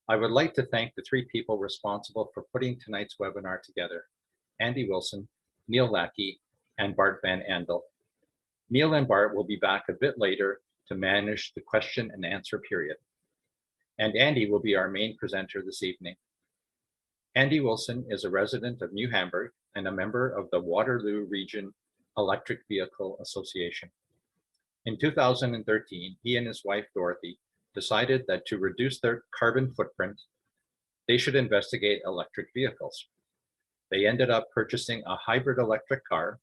I would like to thank the three people responsible for putting tonight's webinar together: Andy Wilson, Neil Lackey, and Bart Van Andel. Neil and Bart will be back a bit later to manage the question and answer period. And Andy will be our main presenter this evening. Andy Wilson is a resident of New Hamburg and a member of the Waterloo Region Electric Vehicle Association. In 2013, he and his wife, Dorothy, decided that to reduce their carbon footprint, they should investigate electric vehicles. They ended up purchasing a hybrid electric car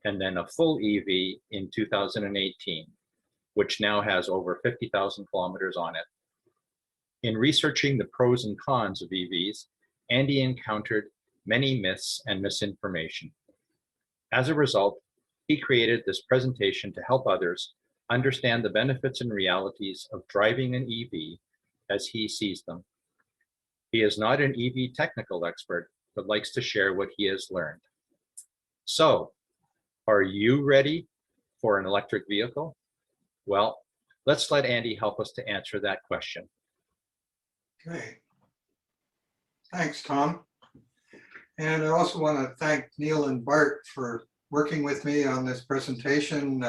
and then a full EV in 2018, which now has over 50,000 kilometers on it. In researching the pros and cons of EVs, Andy encountered many myths and misinformation. As a result, he created this presentation to help others understand the benefits and realities of driving an EV as he sees them. He is not an EV technical expert, but likes to share what he has learned. So, are you ready for an electric vehicle? Well, let's let Andy help us to answer that question. Okay. Thanks, Tom. And I also want to thank Neil and Bart for working with me on this presentation.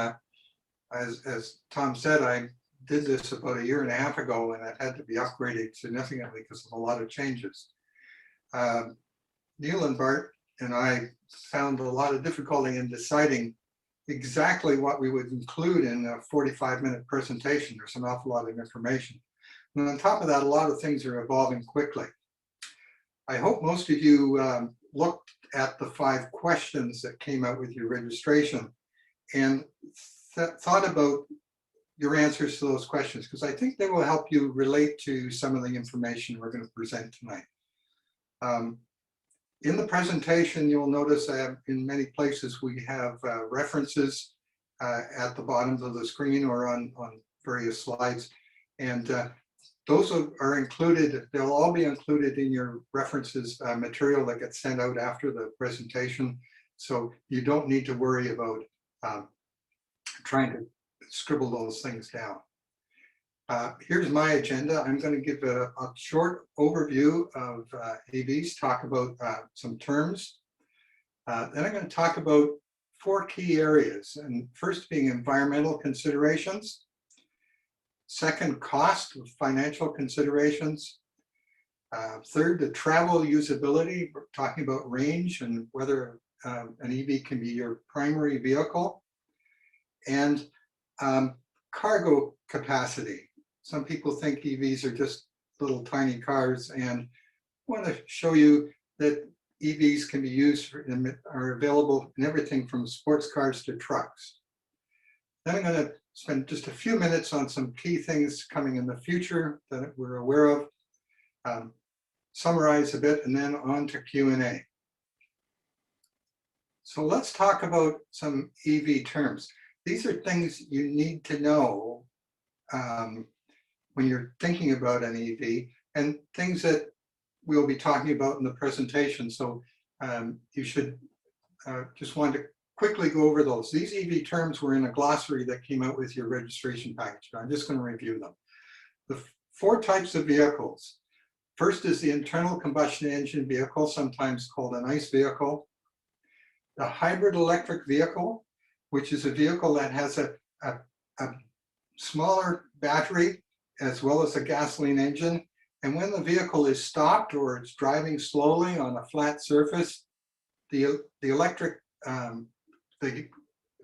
As Tom said, I did this about a year and a half ago, and it had to be upgraded significantly because of a lot of changes. Neil and Bart and I found a lot of difficulty in deciding exactly what we would include in a 45-minute presentation. There's an awful lot of information. And on top of that, a lot of things are evolving quickly. I hope most of you looked at the 5 questions that came out with your registration and thought about your answers to those questions, because I think they will help you relate to some of the information we're going to present tonight. In the presentation, you'll notice that in many places we have references at the bottom of the screen or on various slides. And those are included, they'll all be included in your references material that gets sent out after the presentation. So you don't need to worry about trying to scribble those things down. Here's my agenda. I'm going to give a short overview of EVs, talk about some terms. Then I'm going to talk about 4 key areas, and first being environmental considerations. Second, cost of financial considerations. Third, the travel usability. We're talking about range and whether an EV can be your primary vehicle. And cargo capacity. Some people think EVs are just little tiny cars, and I want to show you that EVs can be used and are available in everything from sports cars to trucks. Then I'm going to spend just a few minutes on some key things coming in the future that we're aware of, summarize a bit, and then on to Q&A. So let's talk about some EV terms. These are things you need to know when you're thinking about an EV, and things that we'll be talking about in the presentation. So you should just want to quickly go over those. These EV terms were in a glossary that came out with your registration package. I'm just going to review them. The 4 types of vehicles. First is the internal combustion engine vehicle, sometimes called an ICE vehicle. The hybrid electric vehicle, which is a vehicle that has a smaller battery as well as a gasoline engine. And when the vehicle is stopped or it's driving slowly on a flat surface, the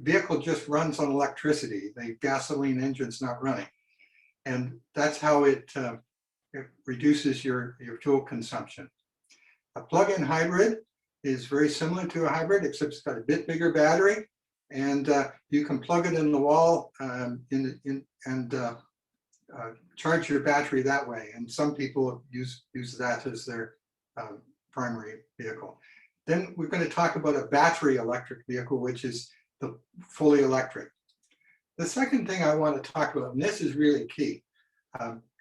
vehicle just runs on electricity. The gasoline engine's not running. And that's how it reduces your fuel consumption. A plug-in hybrid is very similar to a hybrid, except it's got a bit bigger battery. And you can plug it in the wall and charge your battery that way. And some people use that as their primary vehicle. Then we're going to talk about a battery electric vehicle, which is the fully electric. The second thing I want to talk about, and this is really key,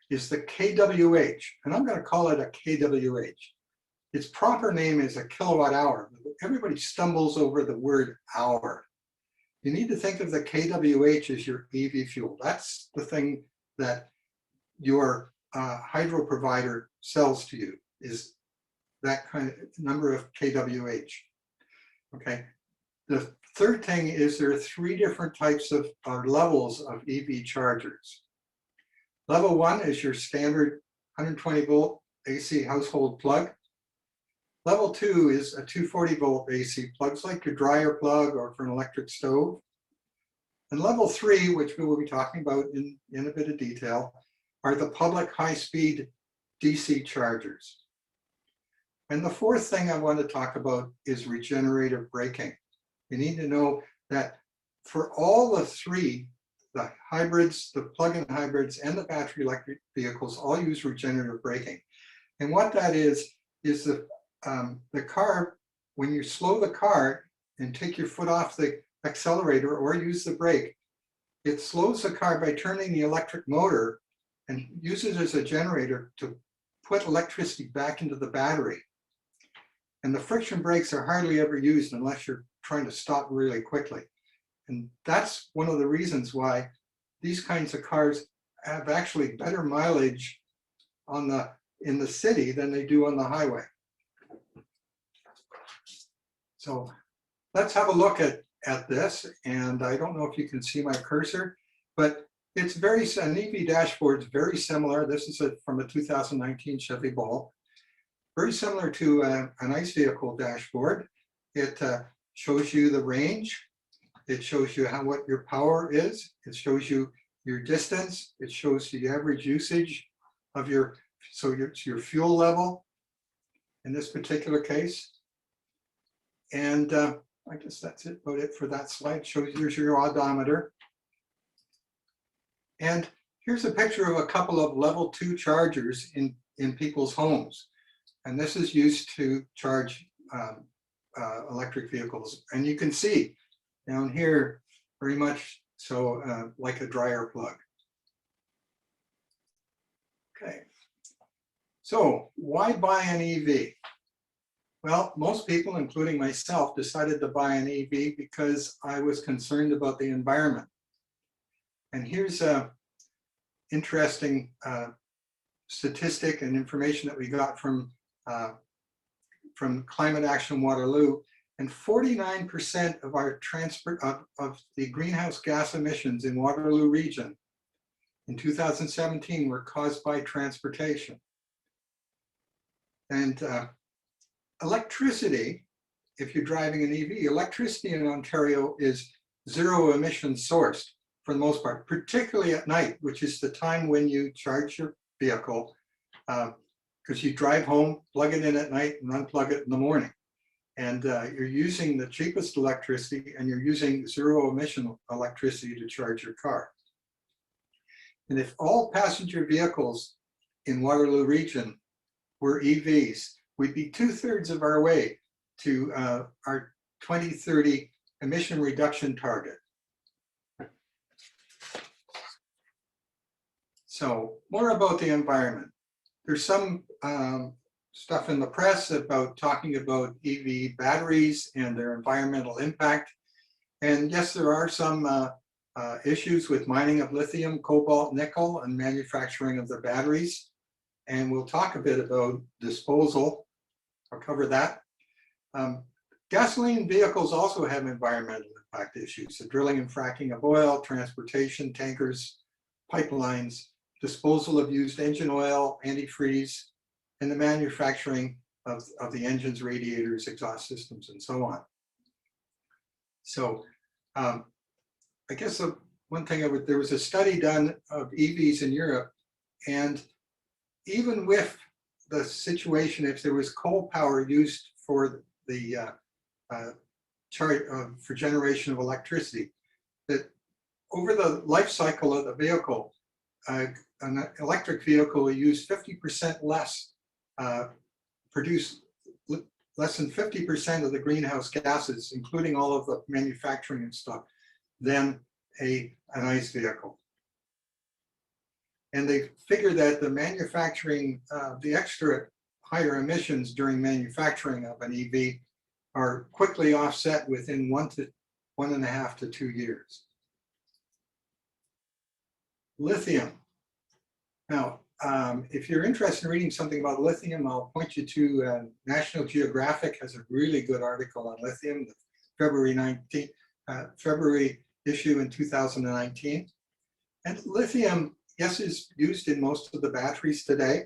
is the kWh. And I'm going to call it a kWh. Its proper name is a kilowatt hour. Everybody stumbles over the word hour. You need to think of the kWh as your EV fuel. That's the thing that your hydro provider sells to you is that kind of number of kWh. Okay. The third thing is there are 3 different types of levels of EV chargers. Level 1 is your standard 120 volt AC household plug. Level 2 is a 240 volt AC plugs like your dryer plug or for an electric stove. And level 3, which we will be talking about in a bit of detail, are the public high-speed DC chargers. And the fourth thing I want to talk about is regenerative braking. You need to know that for all the 3, the hybrids, the plug-in hybrids, and the battery electric vehicles all use regenerative braking. And what that is the car, when you slow the car and take your foot off the accelerator or use the brake, it slows the car by turning the electric motor and uses it as a generator to put electricity back into the battery. And the friction brakes are hardly ever used unless you're trying to stop really quickly. And that's one of the reasons why these kinds of cars have actually better mileage in the city than they do on the highway. So let's have a look at this. And I don't know if you can see my cursor, but it's an EV dashboard is very similar. This is from a 2019 Chevy Bolt. Very similar to an ICE vehicle dashboard. It shows you the range. It shows you what your power is. It shows you your distance. It shows the average usage of your fuel level in this particular case. And I guess that's about it for that slide. Here's your odometer. And here's a picture of a couple of level 2 chargers in people's homes. And this is used to charge electric vehicles. And you can see down here, very much so like a dryer plug. Okay, so why buy an EV? Well, most people, including myself, decided to buy an EV because I was concerned about the environment. And here's a interesting statistic and information that we got from Climate Action Waterloo. And 49% of our of the greenhouse gas emissions in Waterloo region in 2017 were caused by transportation. And electricity, if you're driving an EV, electricity in Ontario is 0 emission sourced for the most part, particularly at night, which is the time when you charge your vehicle, because you drive home, plug it in at night and unplug it in the morning. And you're using the cheapest electricity and you're using 0 emission electricity to charge your car. And if all passenger vehicles in Waterloo region were EVs, we'd be 2/3 of our way to our 2030 emission reduction target. So more about the environment. There's some stuff in the press about talking about EV batteries and their environmental impact. And yes, there are some issues with mining of lithium, cobalt, nickel, and manufacturing of the batteries. And we'll talk a bit about disposal. I'll cover that. Gasoline vehicles also have environmental impact issues. The drilling and fracking of oil, transportation, tankers, pipelines, disposal of used engine oil, antifreeze, and the manufacturing of the engines, radiators, exhaust systems, and so on. So I guess one thing there was a study done of EVs in Europe, and even with the situation, if there was coal power used for the for generation of electricity, that over the life cycle of the vehicle, an electric will use 50% less, produce less than 50% of the greenhouse gases, including all of the manufacturing and stuff, than an ICE vehicle. And they figure that the manufacturing, the extra higher emissions during manufacturing of an EV are quickly offset within 1.5 to 2 years. Lithium. Now, if you're interested in reading something about lithium, I'll point you to National Geographic has a really good article on lithium, the February issue in 2019. And lithium, yes, is used in most of the batteries today,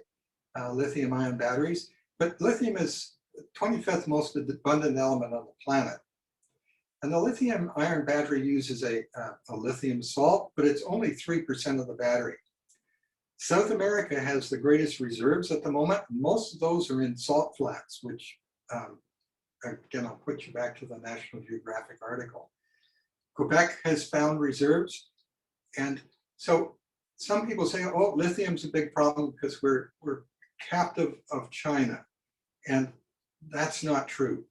lithium ion batteries, but lithium is the 25th most abundant element on the planet. And the lithium ion battery uses a lithium salt, but it's only 3% of the battery. South America has the greatest reserves at the moment. Most of those are in salt flats, which, again, I'll put you back to the National Geographic article. Quebec has found reserves. And so some people say, oh, lithium's a big problem because we're captive of China. And that's not true.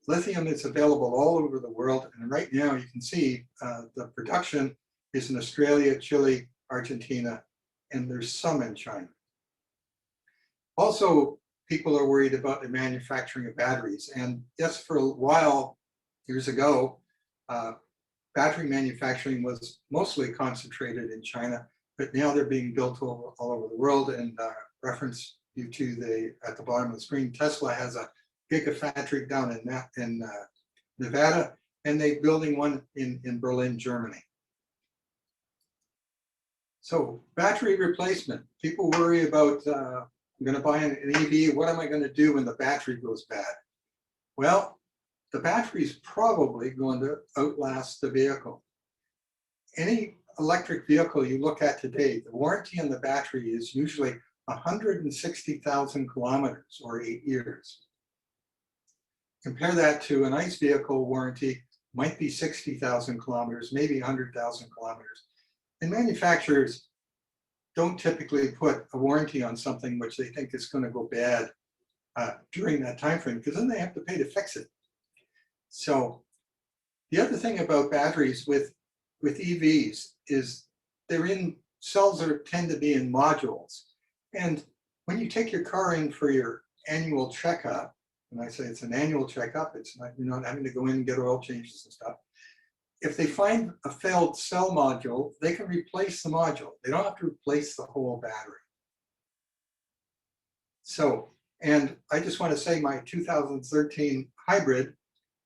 Lithium is available all over the world. And right now you can see the production is in Australia, Chile, Argentina, and there's some in China. Also, people are worried about the manufacturing of batteries. And yes, for a while, years ago, battery manufacturing was mostly concentrated in China, but now they're being built all over the world. And reference you to at the bottom of the screen, Tesla has a gigafactory down in Nevada, and they're building one in Berlin, Germany. So battery replacement. People worry about, I'm going to buy an EV. What am I going to do when the battery goes bad? Well, the battery is probably going to outlast the vehicle. Any electric vehicle you look at today, the warranty on the battery is usually 160,000 kilometers or 8 years. Compare that to an ICE vehicle warranty, might be 60,000 kilometers, maybe 100,000 kilometers. And manufacturers don't typically put a warranty on something which they think is going to go bad during that time frame, because then they have to pay to fix it. So the other thing about batteries with EVs is they're in cells that tend to be in modules. And when you take your car in for your annual checkup, and I say it's an annual checkup, it's not, you're not having to go in and get oil changes and stuff. If they find a failed cell module, they can replace the module. They don't have to replace the whole battery. So, and I just want to say my 2013 hybrid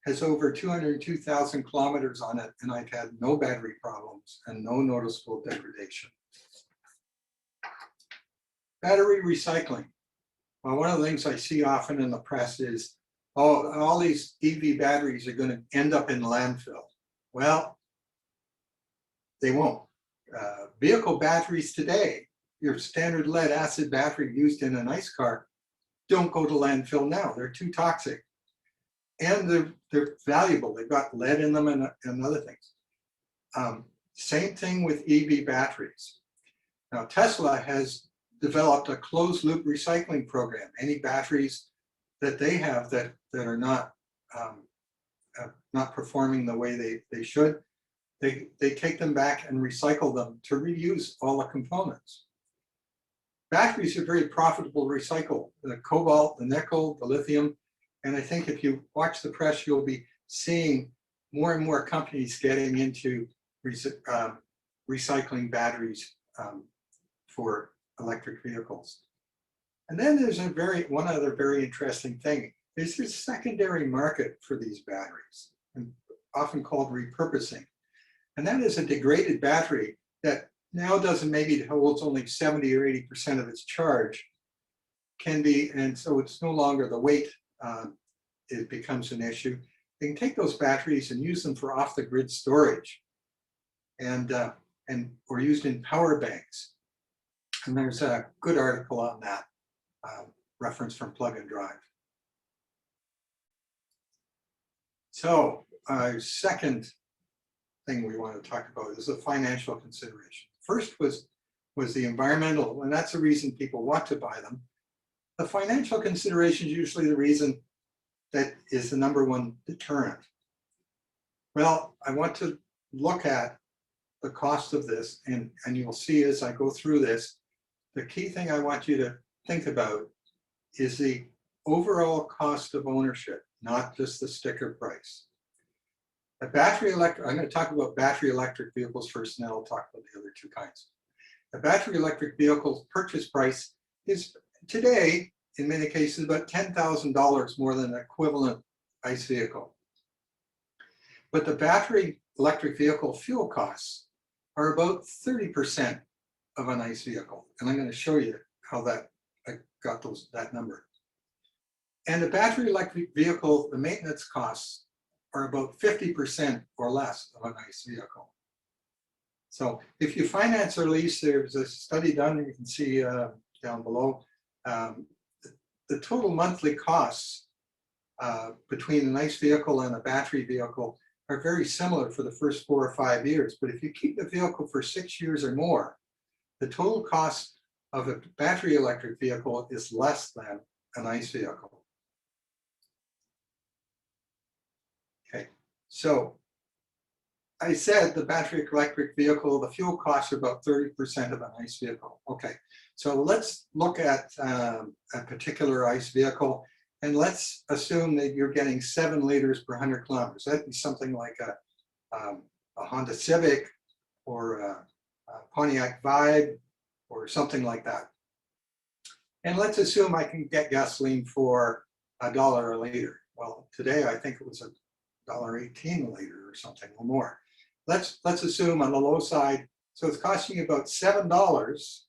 has over 202,000 kilometers on it, and I've had no battery problems and no noticeable degradation. Battery recycling. Well, one of the things I see often in the press is, oh, all these EV batteries are going to end up in landfill. Well, they won't. Vehicle batteries today, your standard lead acid battery used in an ICE car, don't go to landfill now. They're too toxic. And they're valuable. They've got lead in them and other things. Same thing with EV batteries. Now, Tesla has developed a closed loop recycling program. Any batteries that they have that are not performing the way they should, they take them back and recycle them to reuse all the components. Batteries are very profitable to recycle. The cobalt, the nickel, the lithium, and I think if you watch the press, you'll be seeing more and more companies getting into recycling batteries for electric vehicles. And then there's one other very interesting thing is there's a secondary market for these batteries, and often called repurposing. And that is a degraded battery that now maybe holds only 70 or 80% of its charge, and so it's no longer the weight, it becomes an issue. They can take those batteries and use them for off-the-grid storage, or used in power banks. And there's a good article on that, reference from Plug and Drive. So second thing we want to talk about is the financial consideration. First was the environmental, and that's the reason people want to buy them. The financial consideration is usually the reason that is the number one deterrent. Well, I want to look at the cost of this, and you'll see as I go through this, the key thing I want you to think about is the overall cost of ownership, not just the sticker price. I'm going to talk about battery electric vehicles first, and then I'll talk about the other two kinds. A battery electric vehicle purchase price is today, in many cases, about $10,000 more than an equivalent ICE vehicle. But the battery electric vehicle fuel costs are about 30% of an ICE vehicle. And I'm going to show you how I got that number. And the battery electric vehicle, the maintenance costs are about 50% or less of an ICE vehicle. So if you finance or lease, there's a study done, you can see down below, the total monthly costs between an ICE vehicle and a battery vehicle are very similar for the first 4 or 5 years. But if you keep the vehicle for 6 years or more, the total cost of a battery electric vehicle is less than an ICE vehicle. Okay, so I said the battery electric vehicle, the fuel costs are about 30% of an ICE vehicle. Okay, so let's look at a particular ICE vehicle, and let's assume that you're getting 7 liters per 100 kilometers. That'd be something like a Honda Civic or a Pontiac Vibe or something like that. And let's assume I can get gasoline for $1 a liter. Well, today I think it was $1.18 a liter or something or more. Let's assume on the low side, so it's costing you about $7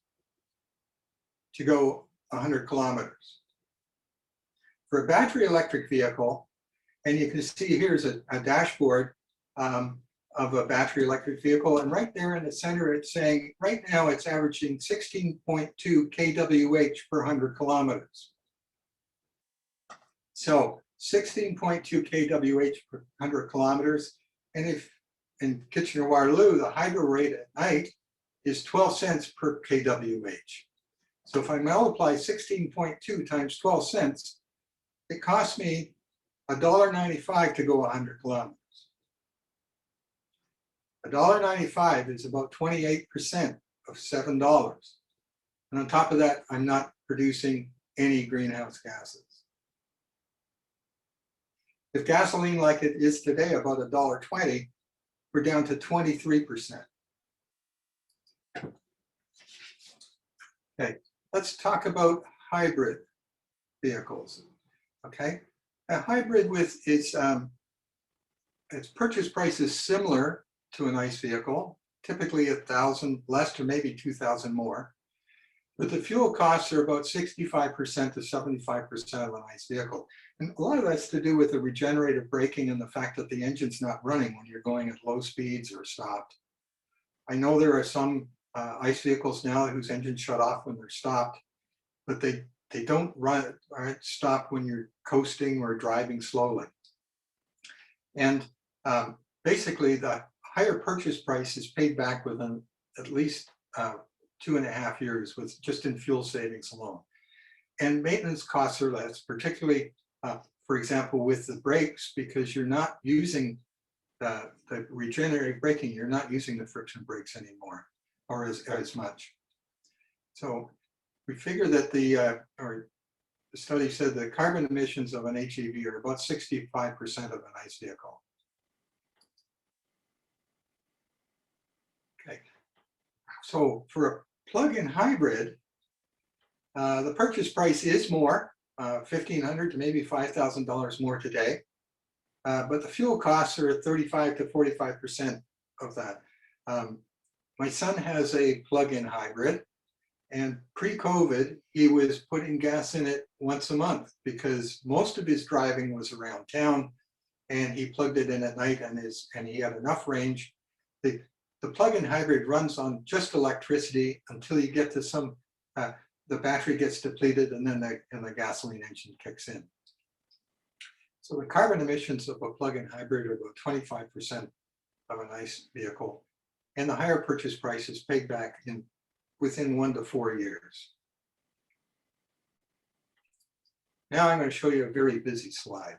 to go 100 kilometers. For a battery electric vehicle, and you can see here's a dashboard of a battery electric vehicle, and right there in the center it's saying right now it's averaging 16.2 kWh per 100 kilometers. So 16.2 kWh per 100 kilometers, and if in Kitchener-Waterloo, the hydro rate at night is 12 cents per kWh. So if I multiply 16.2 times 12 cents, it costs me $1.95 to go 100 kilometers. $1.95 is about 28% of $7. And on top of that, I'm not producing any greenhouse gases. If gasoline like it is today, about $1.20, we're down to 23%. Okay, let's talk about hybrid vehicles. Okay, a hybrid with its purchase price is similar to an ICE vehicle, typically 1,000 less to maybe 2,000 more. But the fuel costs are about 65% to 75% of an ICE vehicle. And a lot of that's to do with the regenerative braking and the fact that the engine's not running when you're going at low speeds or stopped. I know there are some ICE vehicles now whose engines shut off when they're stopped, but they don't run or stop when you're coasting or driving slowly. And basically the higher purchase price is paid back within at least 2.5 years with just in fuel savings alone. And maintenance costs are less, particularly, for example, with the brakes, because you're not using the regenerative braking, you're not using the friction brakes anymore, or as much. So we figure that the study said the carbon emissions of an HEV are about 65% of an ICE vehicle. Okay, so for a plug-in hybrid, the purchase price is more, $1,500 to maybe $5,000 more today, but the fuel costs are 35 to 45% of that. My son has a plug-in hybrid, and pre-COVID, he was putting gas in it once a month because most of his driving was around town, and he plugged it in at night, and he had enough range. The plug-in hybrid runs on just electricity until you get to some, the battery gets depleted, and then the gasoline engine kicks in. So the carbon emissions of a plug-in hybrid are about 25% of an ICE vehicle, and the higher purchase price is paid back within 1 to 4 years. Now I'm going to show you a very busy slide.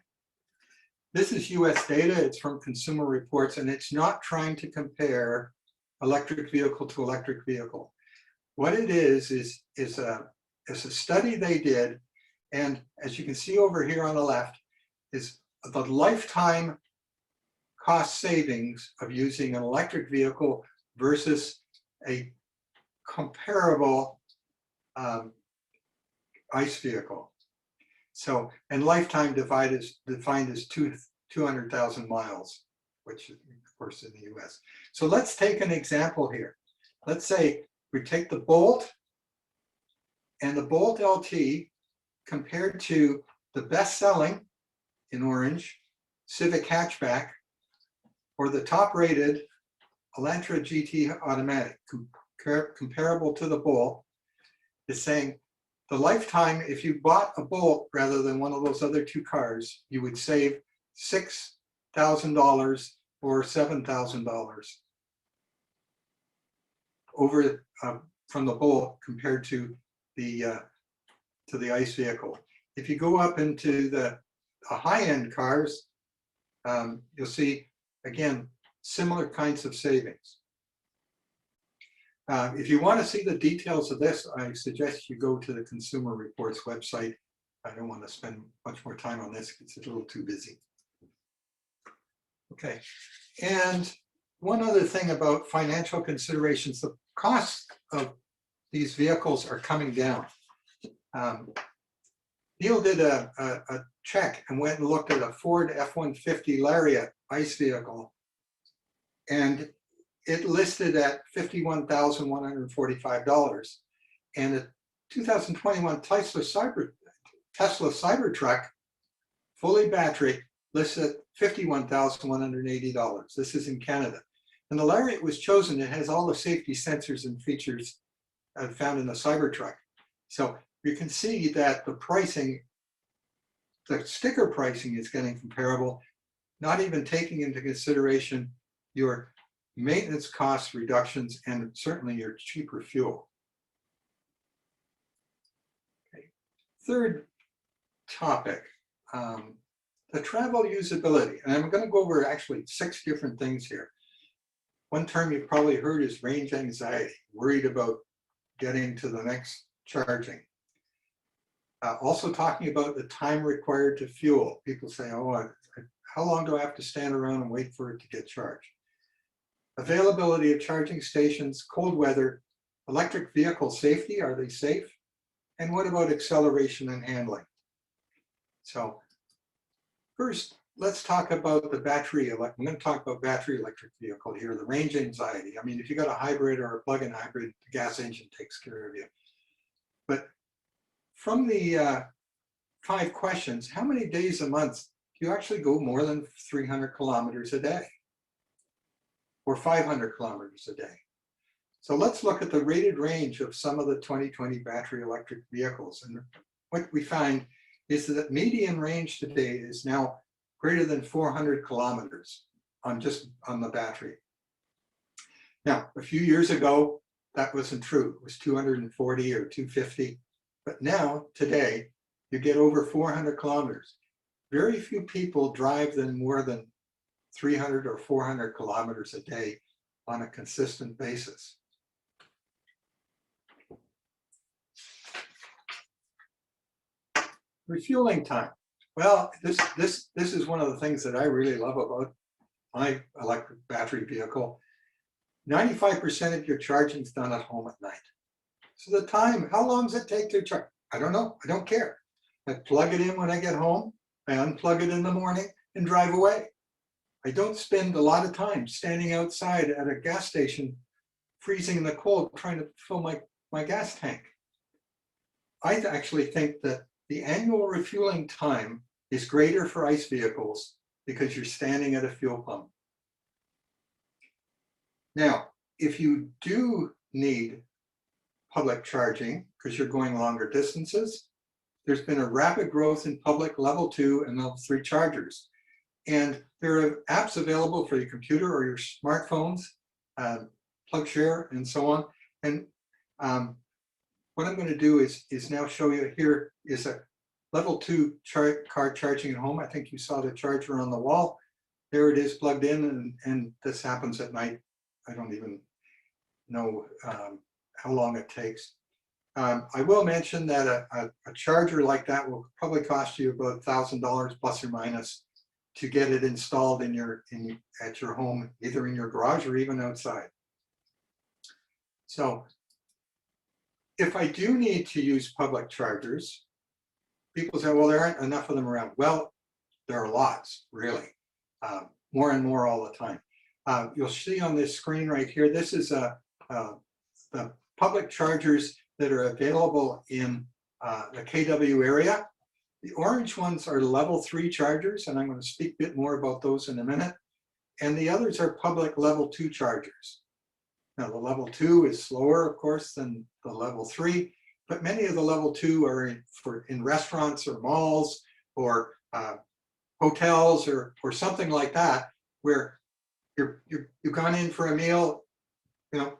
This is US data, it's from Consumer Reports, and it's not trying to compare electric vehicle to electric vehicle. What it is a study they did, and as you can see over here on the left, is the lifetime cost savings of using an electric vehicle versus a comparable ICE vehicle. So, and lifetime is defined as 200,000 miles, which of course in the US. So let's take an example here. Let's say we take the Bolt and the Bolt LT compared to the best-selling in orange Civic hatchback or the top-rated Elantra GT automatic comparable to the Bolt, is saying the lifetime, if you bought a Bolt rather than one of those other two cars, you would save $6,000 or $7,000 over from the Bolt compared to the ICE vehicle. If you go up into the high-end cars, you'll see again similar kinds of savings. If you want to see the details of this, I suggest you go to the Consumer Reports website. I don't want to spend much more time on this. It's a little too busy. Okay, and one other thing about financial considerations, the cost of these vehicles are coming down. Neil did a check and went and looked at a Ford F-150 Lariat ICE vehicle, and it listed at $51,145, and a 2021 Tesla Cybertruck, fully battery, listed at $51,180. This is in Canada. And the Lariat was chosen. It has all the safety sensors and features found in the Cybertruck. So you can see that the pricing, the sticker pricing is getting comparable, not even taking into consideration your maintenance cost reductions and certainly your cheaper fuel. Okay. Third topic, the travel usability. And I'm going to go over actually 6 different things here. One term you've probably heard is range anxiety, worried about getting to the next charging. Also talking about the time required to fuel. People say, oh, how long do I have to stand around and wait for it to get charged? Availability of charging stations, cold weather, electric vehicle safety, are they safe? And what about acceleration and handling? So first, let's talk about the battery. I'm going to talk about battery electric vehicle here, the range anxiety. I mean, if you got a hybrid or a plug-in hybrid, the gas engine takes care of you. But from the 5 questions, how many days a month do you actually go more than 300 kilometers a day? Or 500 kilometers a day? So let's look at the rated range of some of the 2020 battery electric vehicles. And what we find is that median range today is now greater than 400 kilometers on the battery. Now, a few years ago, that wasn't true. It was 240 or 250. But now, today, you get over 400 kilometers. Very few people drive more than 300 or 400 kilometers a day on a consistent basis. Refueling time. Well, this is one of the things that I really love about my electric battery vehicle. 95% of your charging is done at home at night. So the time, how long does it take to charge? I don't know. I don't care. I plug it in when I get home. I unplug it in the morning and drive away. I don't spend a lot of time standing outside at a gas station, freezing in the cold, trying to fill my gas tank. I actually think that the annual refueling time is greater for ICE vehicles because you're standing at a fuel pump. Now, if you do need public charging because you're going longer distances, there's been a rapid growth in public level 2 and level 3 chargers. And there are apps available for your computer or your smartphones, PlugShare and so on. And what I'm going to do is now show you here is a level 2 car charging at home. I think you saw the charger on the wall. There it is plugged in, and this happens at night. I don't even know how long it takes. I will mention that a charger like that will probably cost you about $1,000 plus or minus to get it installed at your home, either in your garage or even outside. So if I do need to use public chargers, people say, well, there aren't enough of them around. Well, there are lots, really, more and more all the time. You'll see on this screen right here, this is the public chargers that are available in the KW area. The orange ones are level 3 chargers, and I'm going to speak a bit more about those in a minute. And the others are public level 2 chargers. Now, the level 2 is slower, of course, than the level 3, but many of the level 2 are in restaurants or malls or hotels or something like that, where you've gone in for a meal, you know,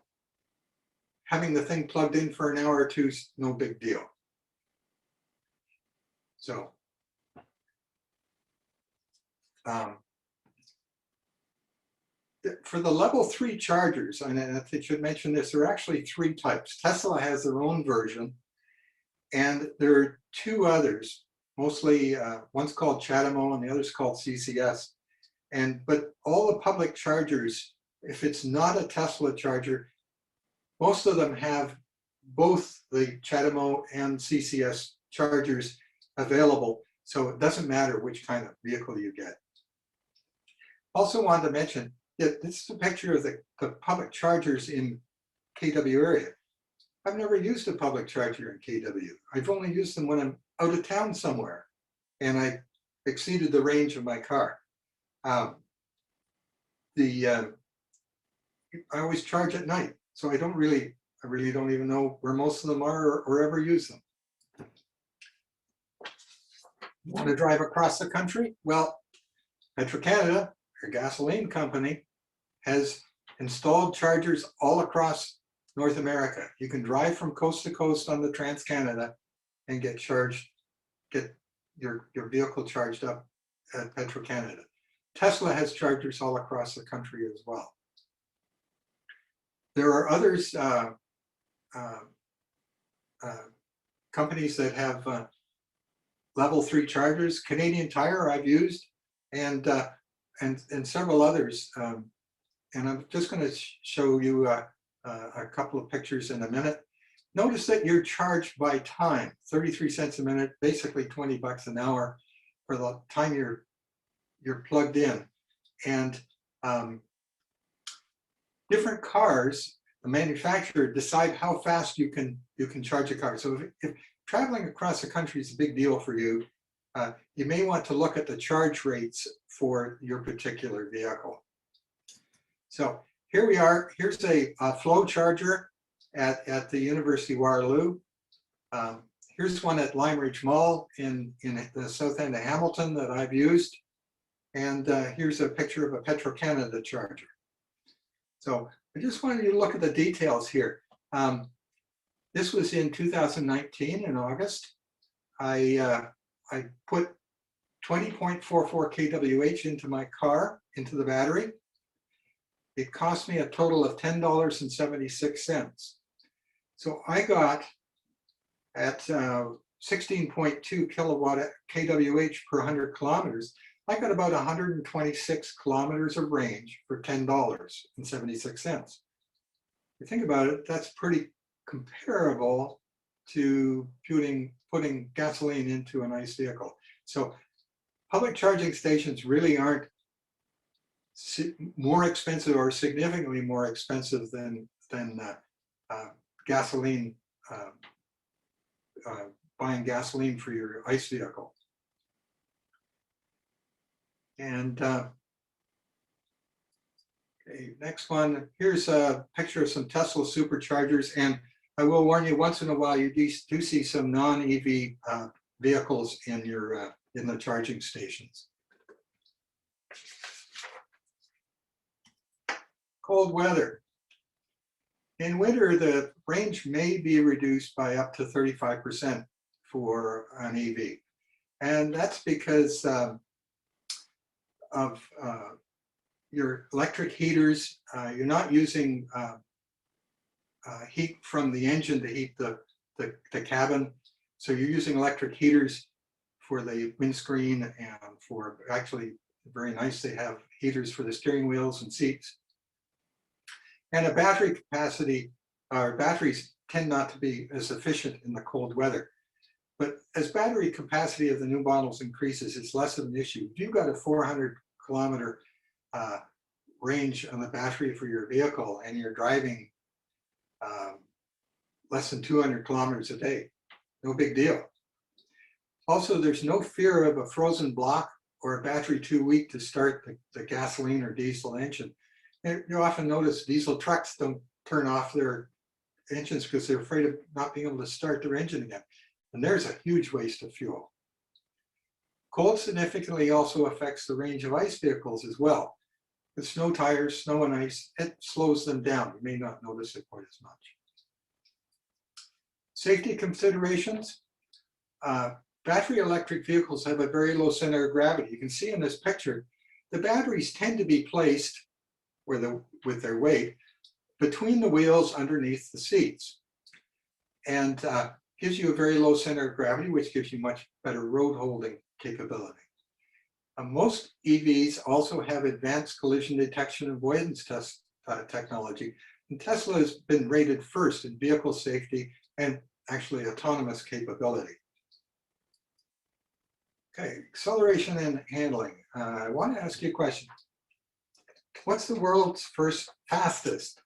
having the thing plugged in for an hour or two is no big deal. So for the level 3 chargers, and I should mention this, there are actually 3 types. Tesla has their own version, and there are 2 others, mostly one's called CHAdeMO and the other's called CCS. But all the public chargers, if it's not a Tesla charger, most of them have both the CHAdeMO and CCS chargers available, so it doesn't matter which kind of vehicle you get. Also wanted to mention that this is a picture of the public chargers in KW area. I've never used a public charger in KW. I've only used them when I'm out of town somewhere and I exceeded the range of my car. I always charge at night, so I really don't even know where most of them are or ever use them. Want to drive across the country? Well, Petro-Canada, our gasoline company, has installed chargers all across North America. You can drive from coast to coast on the Trans-Canada and get your vehicle charged up at Petro-Canada. Tesla has chargers all across the country as well. There are others, companies that have level 3 chargers. Canadian Tire I've used, and several others. And I'm just going to show you a couple of pictures in a minute. Notice that you're charged by time, 33 cents a minute, basically 20 bucks an hour for the time you're plugged in. And different cars, the manufacturer decide how fast you can charge a car. So if traveling across the country is a big deal for you, you may want to look at the charge rates for your particular vehicle. So here we are. Here's a flow charger at the University of Waterloo. Here's one at Lime Ridge Mall in the south end of Hamilton that I've used. And here's a picture of a Petro-Canada charger. So I just wanted you to look at the details here. This was in 2019 in August. I put 20.44 kWh into my car, into the battery. It cost me a total of $10.76. So I got at 16.2 kWh per 100 kilometers, I got about 126 kilometers of range for $10.76. You think about it, that's pretty comparable to putting gasoline into an ICE vehicle. So public charging stations really aren't more expensive or significantly more expensive than gasoline, buying gasoline for your ICE vehicle. And okay, next one, here's a picture of some Tesla superchargers. And I will warn you, once in a while, you do see some non-EV vehicles in the charging stations. Cold weather. In winter, the range may be reduced by up to 35% for an EV. And that's because of your electric heaters. You're not using heat from the engine to heat the cabin. So you're using electric heaters for the windscreen and for, actually very nice, they have heaters for the steering wheels and seats. And a battery capacity, or batteries tend not to be as efficient in the cold weather. But as battery capacity of the new models increases, it's less of an issue. If you've got a 400-kilometer range on the battery for your vehicle and you're driving less than 200 kilometers a day, no big deal. Also, there's no fear of a frozen block or a battery too weak to start the gasoline or diesel engine. And you often notice diesel trucks don't turn off their engines because they're afraid of not being able to start their engine again. And there's a huge waste of fuel. Cold significantly also affects the range of ICE vehicles as well. With snow tires, snow and ice, it slows them down. You may not notice it quite as much. Safety considerations. Battery electric vehicles have a very low center of gravity. You can see in this picture, the batteries tend to be placed with their weight between the wheels underneath the seats. And gives you a very low center of gravity, which gives you much better road holding capability. Most EVs also have advanced collision detection avoidance test technology. And Tesla has been rated first in vehicle safety and actually autonomous capability. Okay, acceleration and handling. I want to ask you a question. What's the world's first fastest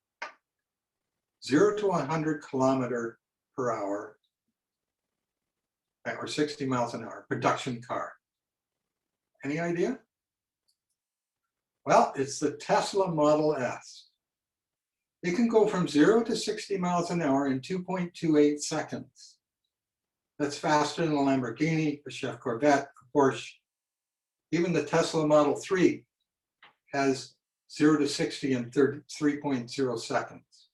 0 to 100 kilometer per hour or 60 miles an hour production car? Any idea? Well, it's the Tesla Model S. It can go from 0 to 60 miles an hour in 2.28 seconds. That's faster than a Lamborghini, a Chevy Corvette, a Porsche. Even the Tesla Model 3 has 0 to 60 in 3.0 seconds.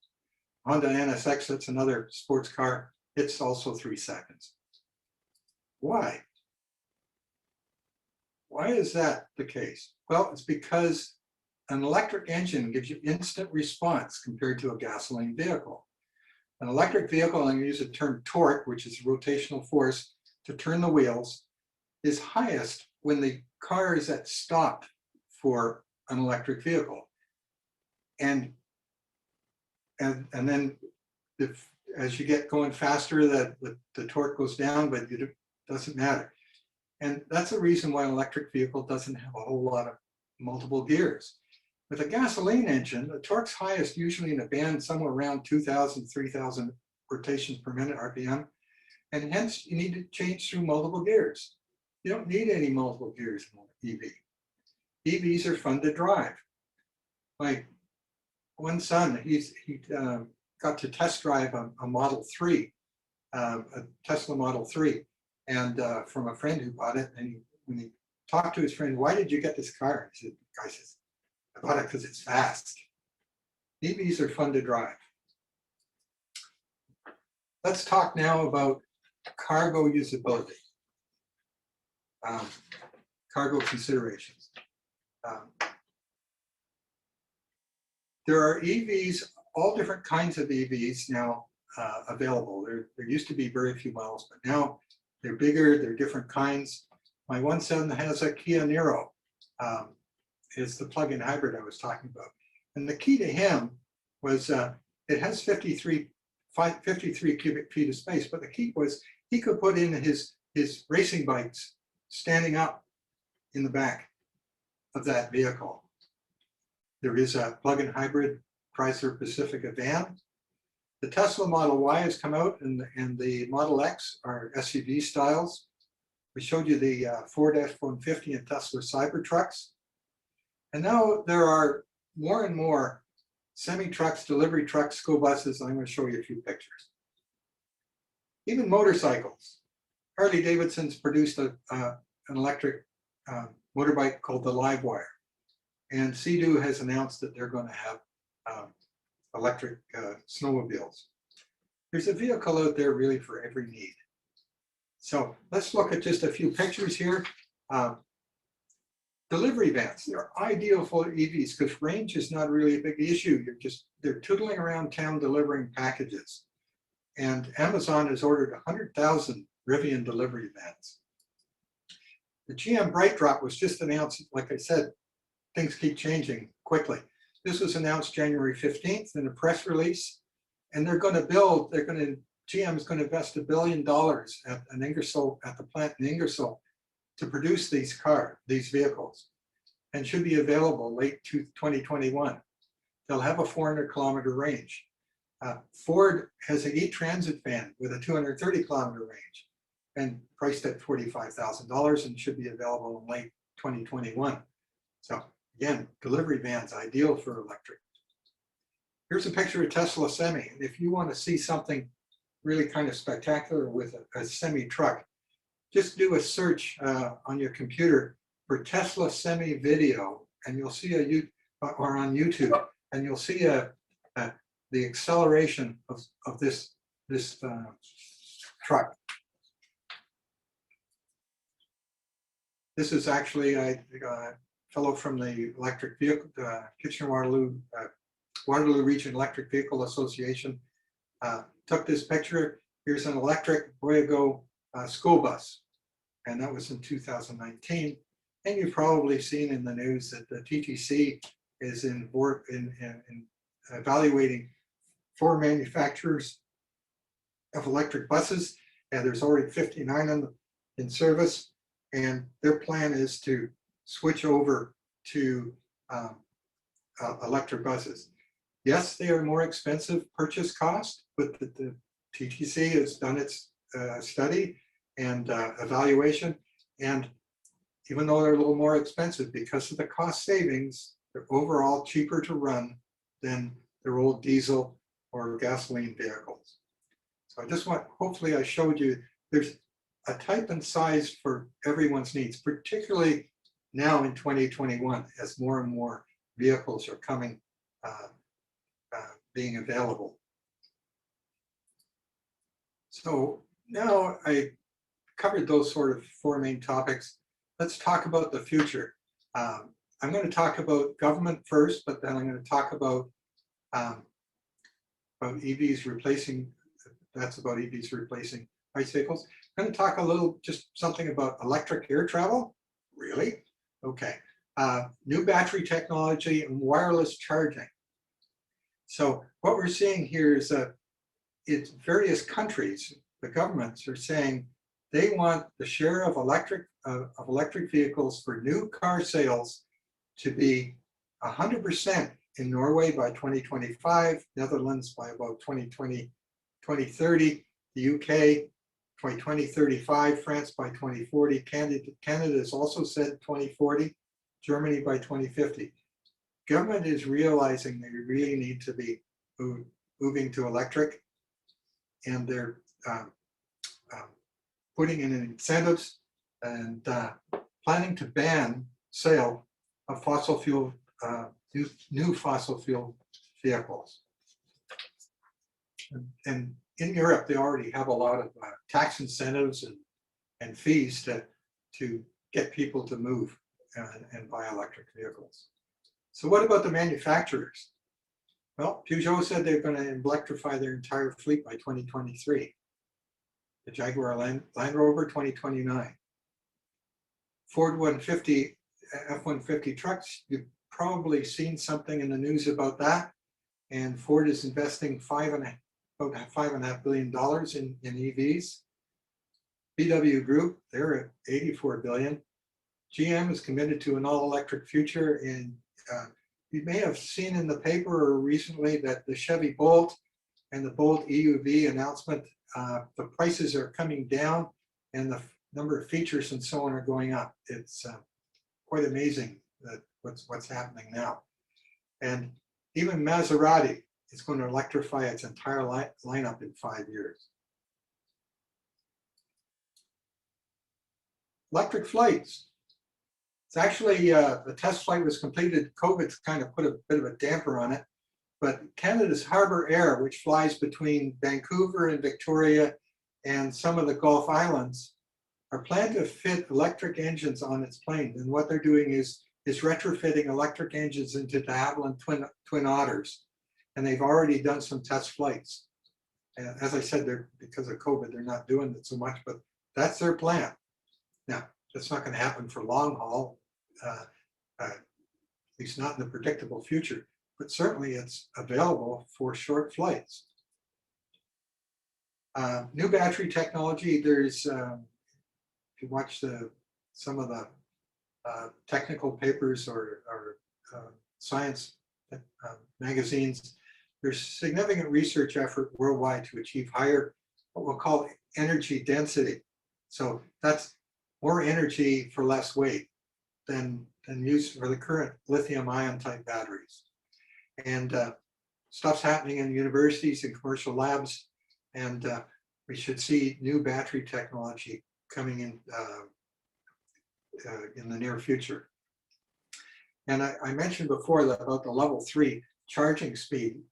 Honda NSX, that's another sports car, it's also 3 seconds. Why? Why is that the case? Well, it's because an electric engine gives you instant response compared to a gasoline vehicle. An electric vehicle, I'm going to use the term torque, which is rotational force to turn the wheels, is highest when the car is at stop for an electric vehicle. And then as you get going faster, the torque goes down, but it doesn't matter. And that's the reason why an electric vehicle doesn't have a whole lot of multiple gears. With a gasoline engine, the torque's highest usually in a band somewhere around 2,000, 3,000 rotations per minute, RPM. And hence you need to change through multiple gears. You don't need any multiple gears in an EV. EVs are fun to drive. My one son, he got to test drive a Model 3, a Tesla Model 3, and from a friend who bought it. And when he talked to his friend, why did you get this car? He said, the guy says, I bought it because it's fast. EVs are fun to drive. Let's talk now about cargo usability, cargo considerations. There are EVs, all different kinds of EVs now available. There used to be very few models, but now they're bigger, they're different kinds. My one son has a Kia Niro. It's the plug-in hybrid I was talking about. And the key to him was it has 53 cubic feet of space, but the key was he could put in his racing bikes standing up in the back of that vehicle. There is a plug-in hybrid Chrysler Pacifica van. The Tesla Model Y has come out, and the Model X are SUV styles. We showed you the Ford F-150 and Tesla Cybertrucks. And now there are more and more semi-trucks, delivery trucks, school buses. I'm going to show you a few pictures. Even motorcycles. Harley Davidson's produced an electric motorbike called the Livewire. And Sea-Doo has announced that they're going to have electric snowmobiles. There's a vehicle out there really for every need. So let's look at just a few pictures here. Delivery vans, they're ideal for EVs because range is not really a big issue. They're tootling around town delivering packages. And Amazon has ordered 100,000 Rivian delivery vans. The GM Bright Drop was just announced. Like I said, things keep changing quickly. This was announced January 15th in a press release, And GM is going to invest $1 billion at an Ingersoll, at the plant in Ingersoll to produce these vehicles, and should be available late 2021. They'll have a 400-kilometer range. Ford has an E-Transit van with a 230-kilometer range and priced at $45,000 and should be available in late 2021. So again, delivery vans ideal for electric. Here's a picture of Tesla Semi. And if you want to see something really kind of spectacular with a semi truck, just do a search on your computer for Tesla Semi video, and you'll see or on YouTube, and you'll see the acceleration of this truck. This is actually a fellow from the electric vehicle, Kitchener-Waterloo Region Electric Vehicle Association took this picture. Here's an electric Boyago school bus, and that was in 2019. And you've probably seen in the news that the TTC is in evaluating 4 manufacturers of electric buses, and there's already 59 in service. And their plan is to switch over to electric buses. Yes, they are more expensive purchase cost, but the TTC has done its study and evaluation. And even though they're a little more expensive, because of the cost savings, they're overall cheaper to run than their old diesel or gasoline vehicles. So I just hopefully I showed you there's a type and size for everyone's needs, particularly now in 2021, as more and more vehicles are being available. So now I covered those sort of 4 main topics. Let's talk about the future. I'm going to talk about government first, but then I'm going to talk about EVs replacing, that's about EVs replacing ICE vehicles. I'm going to talk just something about electric air travel. Really? Okay. New battery technology and wireless charging. So what we're seeing here is it's various countries, the governments are saying they want the share of electric vehicles for new car sales to be 100% in Norway by 2025, Netherlands by about 2030, the UK by 2035, France by 2040, Canada has also said 2040, Germany by 2050. Government is realizing they really need to be moving to electric, and they're putting in incentives and planning to ban sale of fossil fuel, new fossil fuel vehicles. And in Europe, they already have a lot of tax incentives and fees to get people to move and buy electric vehicles. So what about the manufacturers? Well, Peugeot said they're going to electrify their entire fleet by 2023. The Jaguar Land Rover 2029. Ford F-150 trucks, you've probably seen something in the news about that. And Ford is investing about $5.5 billion in EVs. VW Group, they're at $84 billion. GM is committed to an all-electric future. And you may have seen in the paper recently that the Chevy Bolt and the Bolt EUV announcement, the prices are coming down and the number of features and so on are going up. It's quite amazing that what's happening now. And even Maserati is going to electrify its entire lineup in 5 years. Electric flights. It's actually, the test flight was completed. COVID's kind of put a bit of a damper on it. But Canada's Harbour Air, which flies between Vancouver and Victoria and some of the Gulf Islands, are planned to fit electric engines on its plane. And what they're doing is retrofitting electric engines into de Havilland Twin Otters. And they've already done some test flights. And as I said, because of COVID, they're not doing it so much, but that's their plan. Now, that's not going to happen for long haul, at least not in the predictable future, but certainly it's available for short flights. New battery technology, there's, if you watch some of the technical papers or science magazines, there's significant research effort worldwide to achieve higher, what we'll call energy density. So that's more energy for less weight than used for the current lithium ion type batteries. And stuff's happening in universities and commercial labs, and we should see new battery technology coming in the near future. And I mentioned before that about the level 3 charging speed.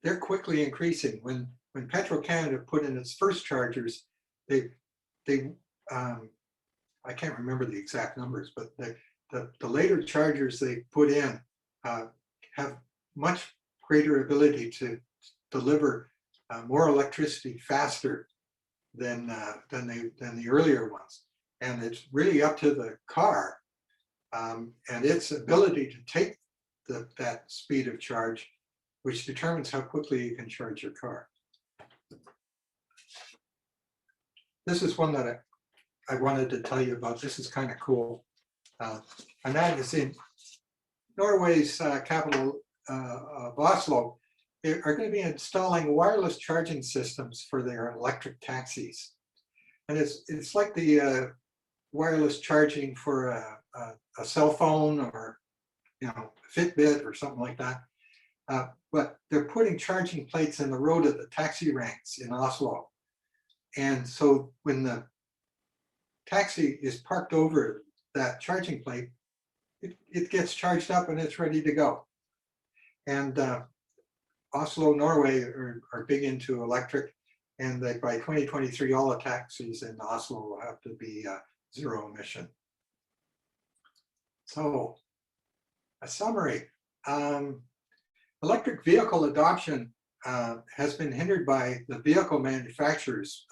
They're quickly increasing. When Petro-Canada put in its first chargers, they I can't remember the exact numbers, but the later chargers they put in have much greater ability to deliver more electricity faster than the earlier ones. And it's really up to the car and its ability to take that speed of charge, which determines how quickly you can charge your car. This is one that I wanted to tell you about. This is kind of cool. And that is in Norway's capital of Oslo. They are going to be installing wireless charging systems for their electric taxis. And it's like the wireless charging for a cell phone or Fitbit or something like that. But they're putting charging plates in the road at the taxi ranks in Oslo. And so when the taxi is parked over that charging plate, it gets charged up and it's ready to go. And Oslo, Norway are big into electric, and that by 2023, all the taxis in Oslo will have to be zero emission. So, a summary. Electric vehicle adoption has been hindered by the vehicle manufacturers.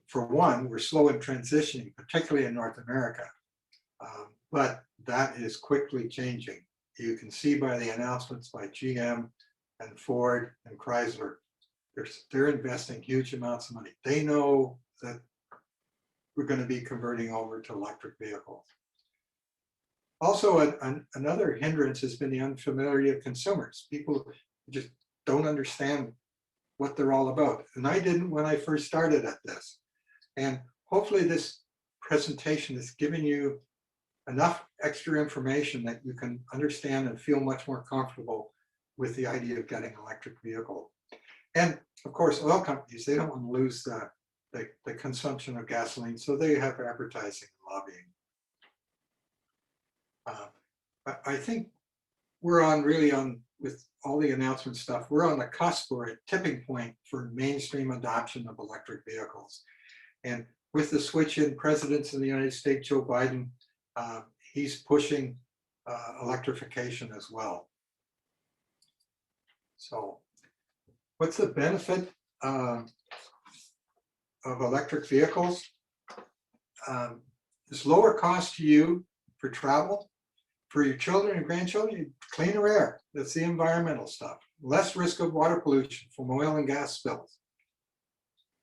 For one, we're slow in transitioning, particularly in North America. But that is quickly changing. You can see by the announcements by GM and Ford and Chrysler, they're investing huge amounts of money. They know that we're going to be converting over to electric vehicles. Also, another hindrance has been the unfamiliarity of consumers. People just don't understand what they're all about. And I didn't when I first started at this. And hopefully this presentation is giving you enough extra information that you can understand and feel much more comfortable with the idea of getting an electric vehicle. And of course, oil companies, they don't want to lose the consumption of gasoline, so they have advertising and lobbying. I think we're really on, with all the announcement stuff, we're on the cusp or a tipping point for mainstream adoption of electric vehicles. And with the switch in presidents in the United States, Joe Biden, he's pushing electrification as well. So what's the benefit of electric vehicles? It's lower cost to you for travel. For your children and grandchildren, cleaner air. That's the environmental stuff. Less risk of water pollution from oil and gas spills.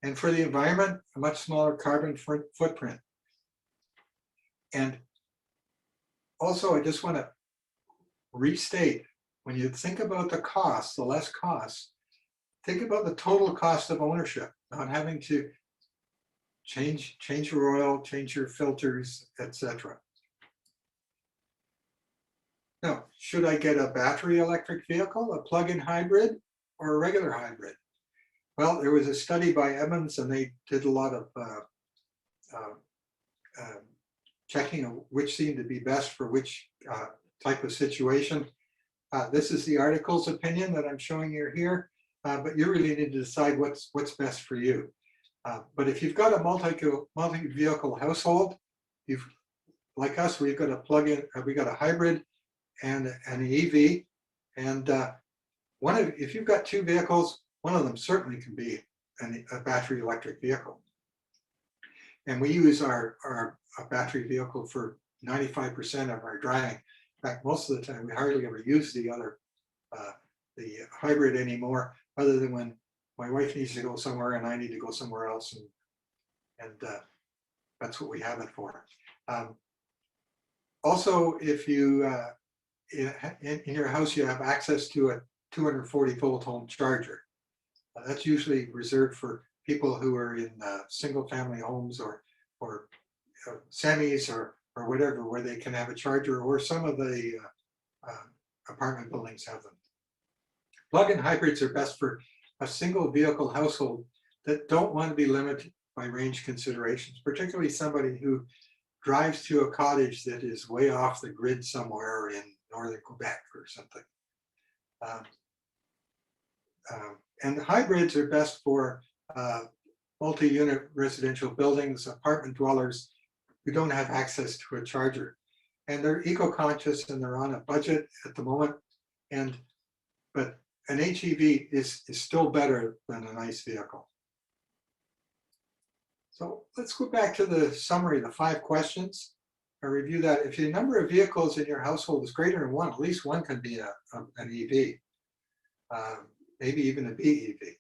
And for the environment, a much smaller carbon footprint. And also, I just want to restate, when you think about the cost, the less costs, think about the total cost of ownership, not having to change your oil, change your filters, etc. Now, should I get a battery electric vehicle, a plug-in hybrid, or a regular hybrid? Well, there was a study by Evans, and they did a lot of checking of which seemed to be best for which type of situation. This is the article's opinion that I'm showing you here, but you really need to decide what's best for you. But if you've got a multi-vehicle household, like us, we've got a plug-in, we've got a hybrid and an EV, and if you've got two vehicles, one of them certainly can be a battery electric vehicle. And we use our battery vehicle for 95% of our driving. In fact, most of the time we hardly ever use the hybrid anymore, other than when my wife needs to go somewhere and I need to go somewhere else, and that's what we have it for. Also, if you in your house you have access to a 240 volt home charger, that's usually reserved for people who are in single family homes or semis or whatever, where they can have a charger, or some of the apartment buildings have them. Plug-in hybrids are best for a single vehicle household that don't want to be limited by range considerations, particularly somebody who drives to a cottage that is way off the grid somewhere in northern Quebec or something. And the hybrids are best for multi-unit residential buildings, apartment dwellers who don't have access to a charger. And they're eco-conscious and they're on a budget at the moment. But an HEV is still better than an ICE vehicle. So let's go back to the summary, the 5 questions. I review that. If the number of vehicles in your household is greater than 1, at least one can be an EV, maybe even a BEV.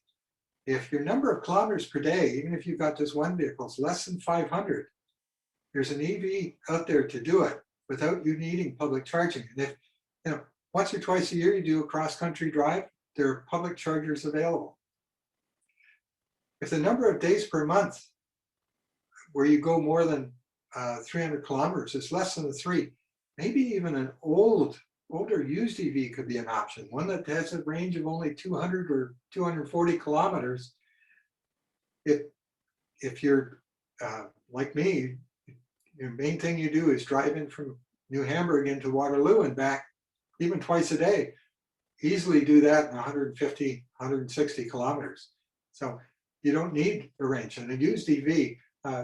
If your number of kilometers per day, even if you've got just one vehicle, is less than 500, there's an EV out there to do it without you needing public charging. And if once or twice a year you do a cross-country drive, there are public chargers available. If the number of days per month where you go more than 300 kilometers is less than 3, maybe even an older used EV could be an option, one that has a range of only 200 or 240 kilometers. If you're like me, the main thing you do is drive in from New Hamburg into Waterloo and back even twice a day. Easily do that in 150, 160 kilometers. So you don't need a range. And a used EV,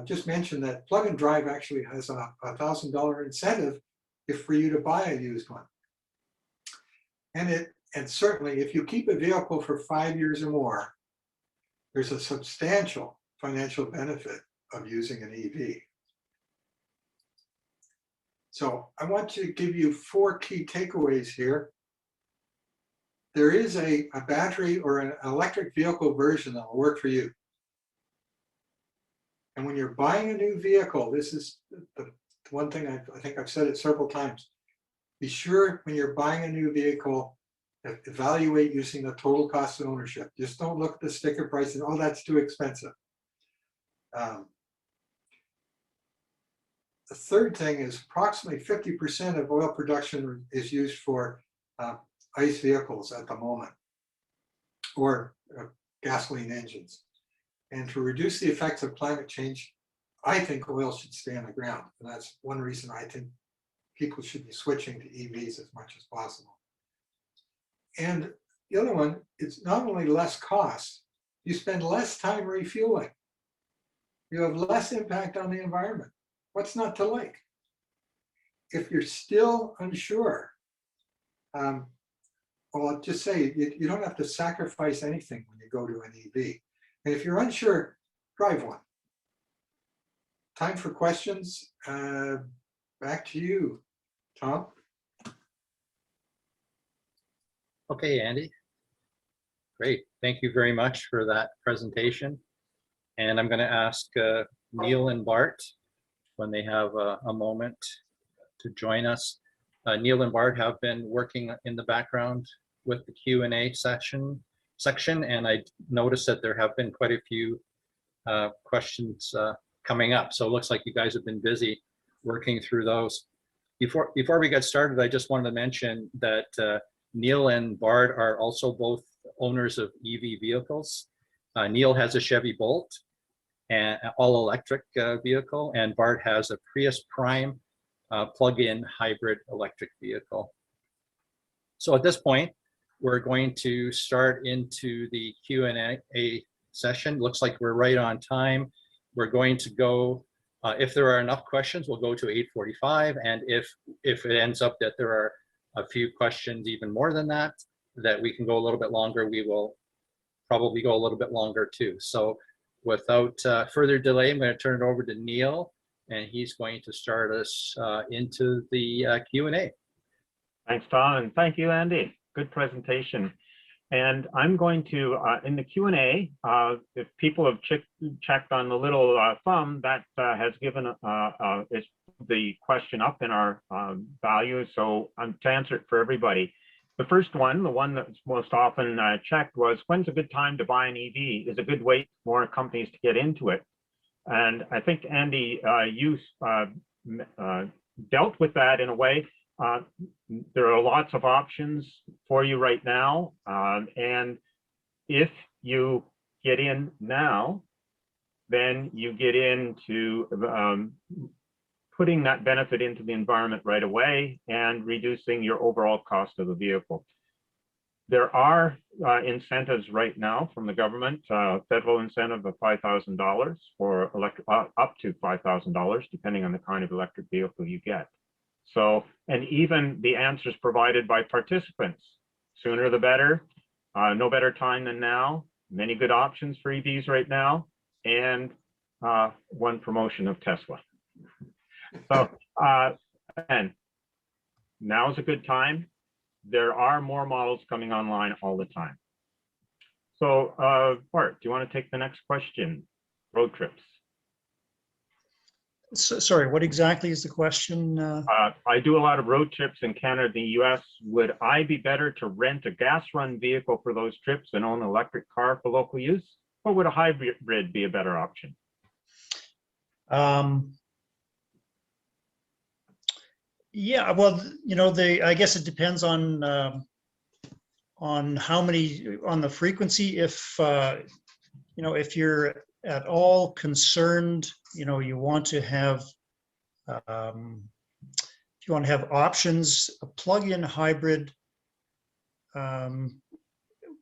just mentioned that Plug and Drive actually has a $1,000 incentive for you to buy a used one. And certainly if you keep a vehicle for 5 years or more, there's a substantial financial benefit of using an EV. So I want to give you 4 key takeaways here. There is a battery or an electric vehicle version that will work for you. And when you're buying a new vehicle, this is the one thing I think I've said it several times. Be sure when you're buying a new vehicle, evaluate using the total cost of ownership. Just don't look at the sticker price and, oh, that's too expensive. The third thing is approximately 50% of oil production is used for ICE vehicles at the moment, or gasoline engines. And to reduce the effects of climate change, I think oil should stay on the ground. And that's one reason I think people should be switching to EVs as much as possible. And the other one, it's not only less cost, you spend less time refueling. You have less impact on the environment. What's not to like? If you're still unsure, well, I'll just say you don't have to sacrifice anything when you go to an EV. And if you're unsure, drive one. Time for questions. Back to you, Tom. Okay, Andy. Great. Thank you very much for that presentation. And I'm going to ask Neil and Bart, when they have a moment, to join us. Neil and Bart have been working in the background with the Q&A section, and I noticed that there have been quite a few questions coming up. So it looks like you guys have been busy working through those. Before we get started, I just wanted to mention that Neil and Bart are also both owners of EV vehicles. Neil has a Chevy Bolt, an all-electric vehicle, and Bart has a Prius Prime plug-in hybrid electric vehicle. So at this point, we're going to start into the Q&A session. Looks like we're right on time. We're going to go, if there are enough questions, we'll go to 8:45, and if it ends up that there are a few questions even more than that we can go a little bit longer, we will probably go a little bit longer too. So without further delay, I'm going to turn it over to Neil, and he's going to start us into the Q&A. Thanks, Tom, and thank you, Andy. Good presentation. And I'm going to, in the Q&A, if people have checked on the little thumb, that has given is the question up in our value. So to answer it for everybody. The first one, the one that's most often checked was, when's a good time to buy an EV? Is a good wait for more companies to get into it? And I think, Andy, you dealt with that in a way. There are lots of options for you right now. And if you get in now, then you get into putting that benefit into the environment right away and reducing your overall cost of the vehicle. There are incentives right now from the government, federal incentive of $5,000 for electric, up to $5,000, depending on the kind of electric vehicle you get. So, and even the answers provided by participants, sooner the better, no better time than now, many good options for EVs right now, and one promotion of Tesla. So, and now is a good time. There are more models coming online all the time. So, Bart, do you want to take the next question? Road trips. So, sorry, what exactly is the question? I do a lot of road trips in Canada and the US. Would I be better to rent a gas run vehicle for those trips and own an electric car for local use? Or would a hybrid be a better option? Yeah, well, you know, I guess it depends on how many, on the frequency. If you know, if you're at all concerned, you know, you want to have if you want to have options, a plug-in hybrid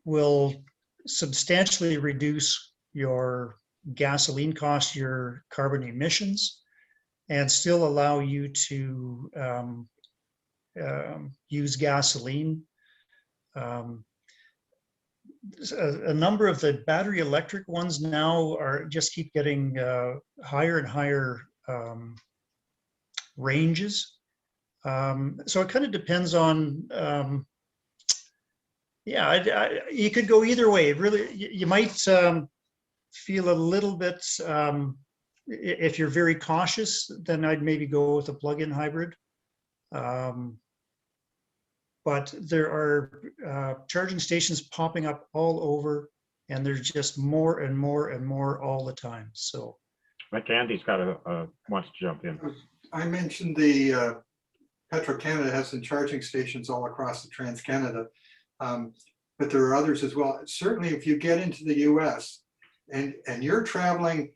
will substantially reduce your gasoline costs, your carbon emissions, and still allow you to use gasoline. A number of the battery electric ones now are just keep getting higher and higher ranges. So it kind of depends on, yeah, you could go either way. It really, you might feel a little bit, if you're very cautious, then I'd maybe go with a plug-in hybrid. But there are charging stations popping up all over, and there's just more and more and more all the time. So, like Andy's got wants to jump in. I mentioned the Petro-Canada has some charging stations all across the Trans-Canada, but there are others as well. Certainly, if you get into the U.S. and you're traveling,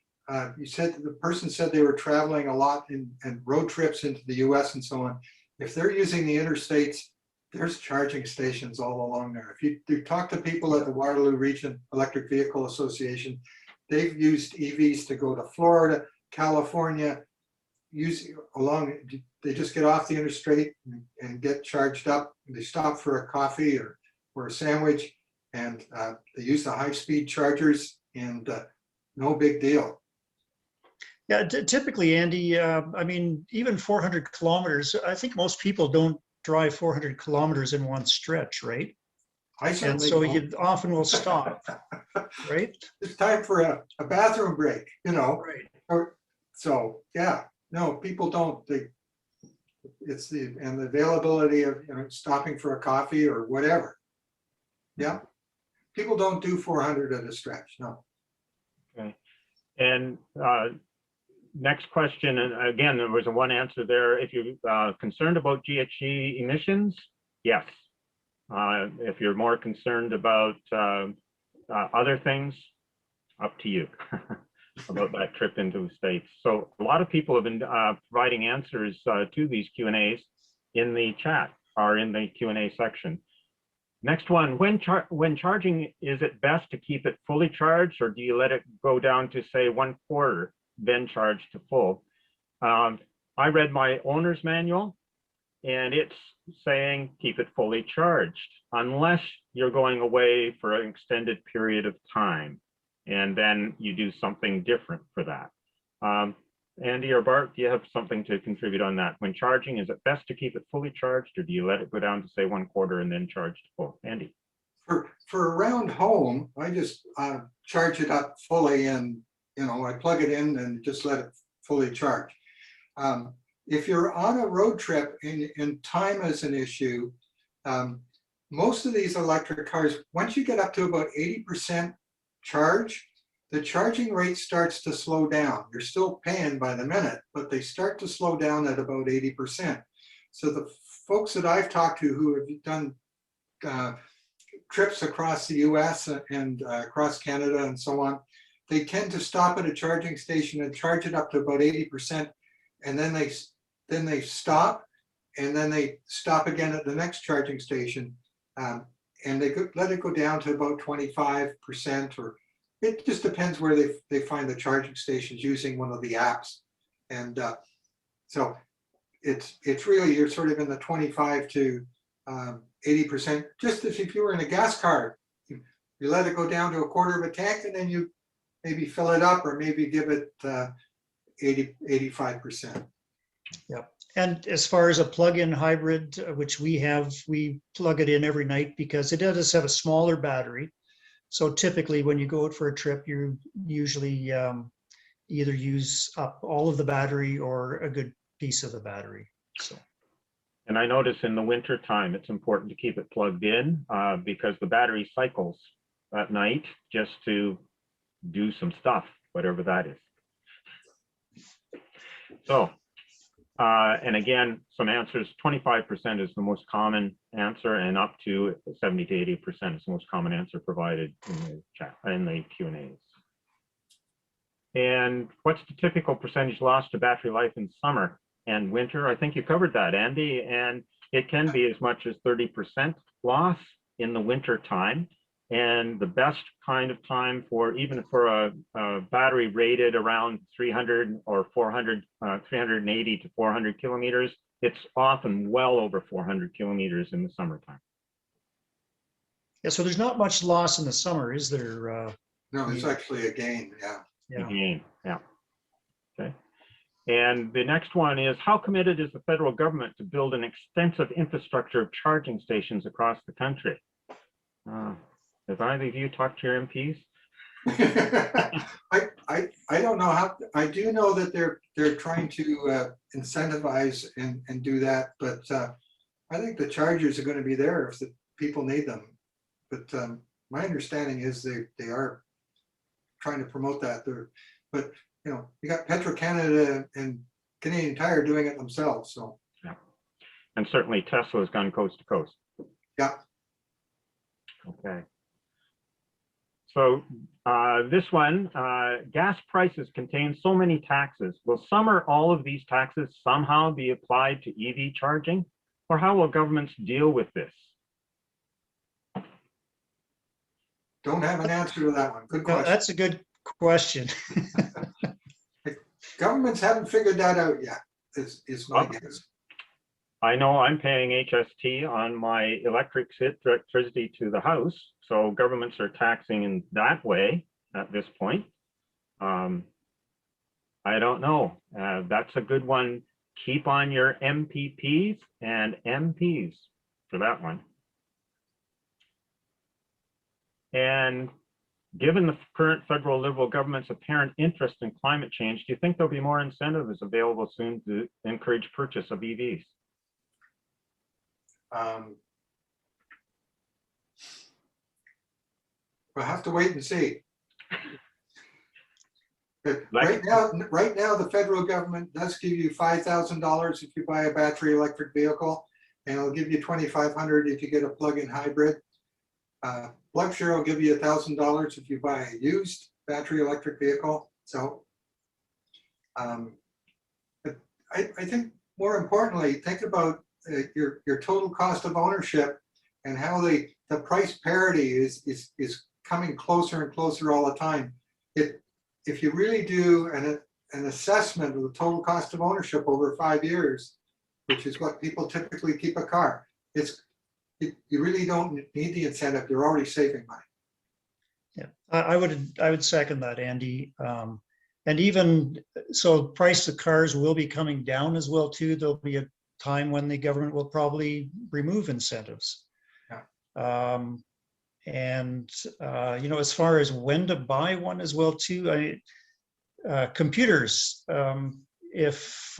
you said the person said they were traveling a lot in road trips into the U.S. and so on. If they're using the interstates, there's charging stations all along there. If you talk to people at the Waterloo Region Electric Vehicle Association, they've used EVs to go to Florida, California, they just get off the interstate and get charged up. They stop for a coffee or a sandwich, and they use the high-speed chargers, and no big deal. yeah, typically, Andy, I mean, even 400 kilometers, I think most people don't drive 400 kilometers in one stretch, right? And so you often will stop, right? It's time for a bathroom break, you know. Right. So yeah, no, people don't. It's the availability of, you know, stopping for a coffee or whatever. Yeah, people don't do 400 at a stretch. No. Okay, and next question, and again, there was one answer there. If you're concerned about GHG emissions, yes. If you're more concerned about other things, up to you about that trip into the States. So a lot of people have been providing answers to these Q&As in the chat or in the Q&A section. Next one, when charging, is it best to keep it fully charged, or do you let it go down to say 1/4, then charge to full? I read my owner's manual, and it's saying keep it fully charged unless you're going away for an extended period of time, and then you do something different for that. Andy or Bart, do you have something to contribute on that? When charging, is it best to keep it fully charged, or do you let it go down to say 1/4 and then charge to full? Andy. For around home, I just charge it up fully, and I plug it in and just let it fully charge. If you're on a road trip and time is an issue, most of these electric cars, once you get up to about 80% charge, the charging rate starts to slow down. You're still paying by the minute, but they start to slow down at about 80%. So the folks that I've talked to who have done trips across the US and across Canada and so on, they tend to stop at a charging station and charge it up to about 80%, and then they stop, and then they stop again at the next charging station, and they let it go down to about 25%, or it just depends where they find the charging stations using one of the apps. And so it's really, you're sort of in the 25 to 80%, just as if you were in a gas car. You let it go down to a quarter of a tank, and then you maybe fill it up, or maybe give it 85%. Yep. And as far as a plug-in hybrid, which we plug it in every night because it does have a smaller battery. So typically when you go out for a trip, you usually either use up all of the battery or a good piece of the battery. So. And I notice in the winter time, it's important to keep it plugged in because the battery cycles at night just to do some stuff, whatever that is. So, and again, some answers, 25% is the most common answer, and up to 70 to 80% is the most common answer provided in the chat, in the Q&As. And what's the typical percentage loss to battery life in summer and winter? I think you covered that, Andy, and it can be as much as 30% loss in the winter time. And the best kind of time for, even for a battery rated around 300 or 400, 380 to 400 kilometers, it's often well over 400 kilometers in the summertime. Yeah, so there's not much loss in the summer, is there? No, it's actually a gain, yeah. Yeah. A gain, yeah. Okay. And the next one is, how committed is the federal government to build an extensive infrastructure of charging stations across the country? Have either of you talked to your MPs? I don't know how. I do know that they're trying to incentivize and do that, but I think the chargers are going to be there if the people need them. But my understanding is they are trying to promote that. But you got Petro-Canada and Canadian Tire doing it themselves. So yeah, and certainly Tesla has gone coast to coast. Yeah. Okay. So this one, gas prices contain so many taxes. Will some or all of these taxes somehow be applied to EV charging? Or how will governments deal with this? Don't have an answer to that one. Good question. No, that's a good question. Governments haven't figured that out yet, is my guess. I know I'm paying HST on my electricity to the house, so governments are taxing in that way at this point. I don't know. That's a good one. Keep on your MPPs and MPs for that one. And given the current federal Liberal government's apparent interest in climate change, do you think there'll be more incentives available soon to encourage purchase of EVs? We'll have to wait and see. Right now, the federal government does give you $5,000 if you buy a battery electric vehicle, and it'll give you $2,500 if you get a plug-in hybrid. BloodShare will give you $1,000 if you buy a used battery electric vehicle. So, but I think more importantly, think about your total cost of ownership and how the price parity is coming closer and closer all the time. If you really do an assessment of the total cost of ownership over 5 years, which is what people typically keep a car, you really don't need the incentive. You're already saving money. Yeah, I would second that, Andy. And even so, price of cars will be coming down as well too. There'll be a time when the government will probably remove incentives. Yeah. And, as far as when to buy one as well too, computers, if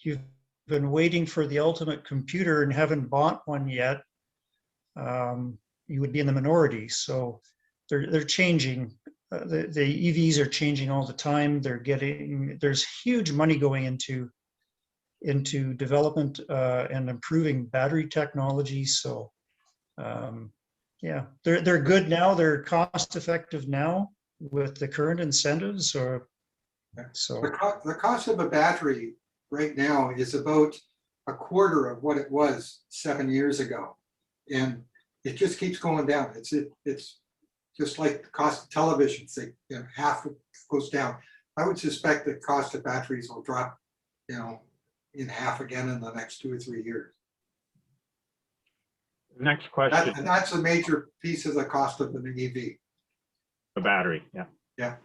you've been waiting for the ultimate computer and haven't bought one yet, you would be in the minority. So they're changing. The EVs are changing all the time. There's huge money going into development and improving battery technology. So yeah, they're good now. They're cost effective now with the current incentives. Or so The cost of a battery right now is about a quarter of what it was 7 years ago, and it just keeps going down. It's just like the cost of television. Half goes down. I would suspect the cost of batteries will drop, in half again in the next 2 or 3 years. Next question. And that's a major piece of the cost of an EV. The battery, yeah. Yeah.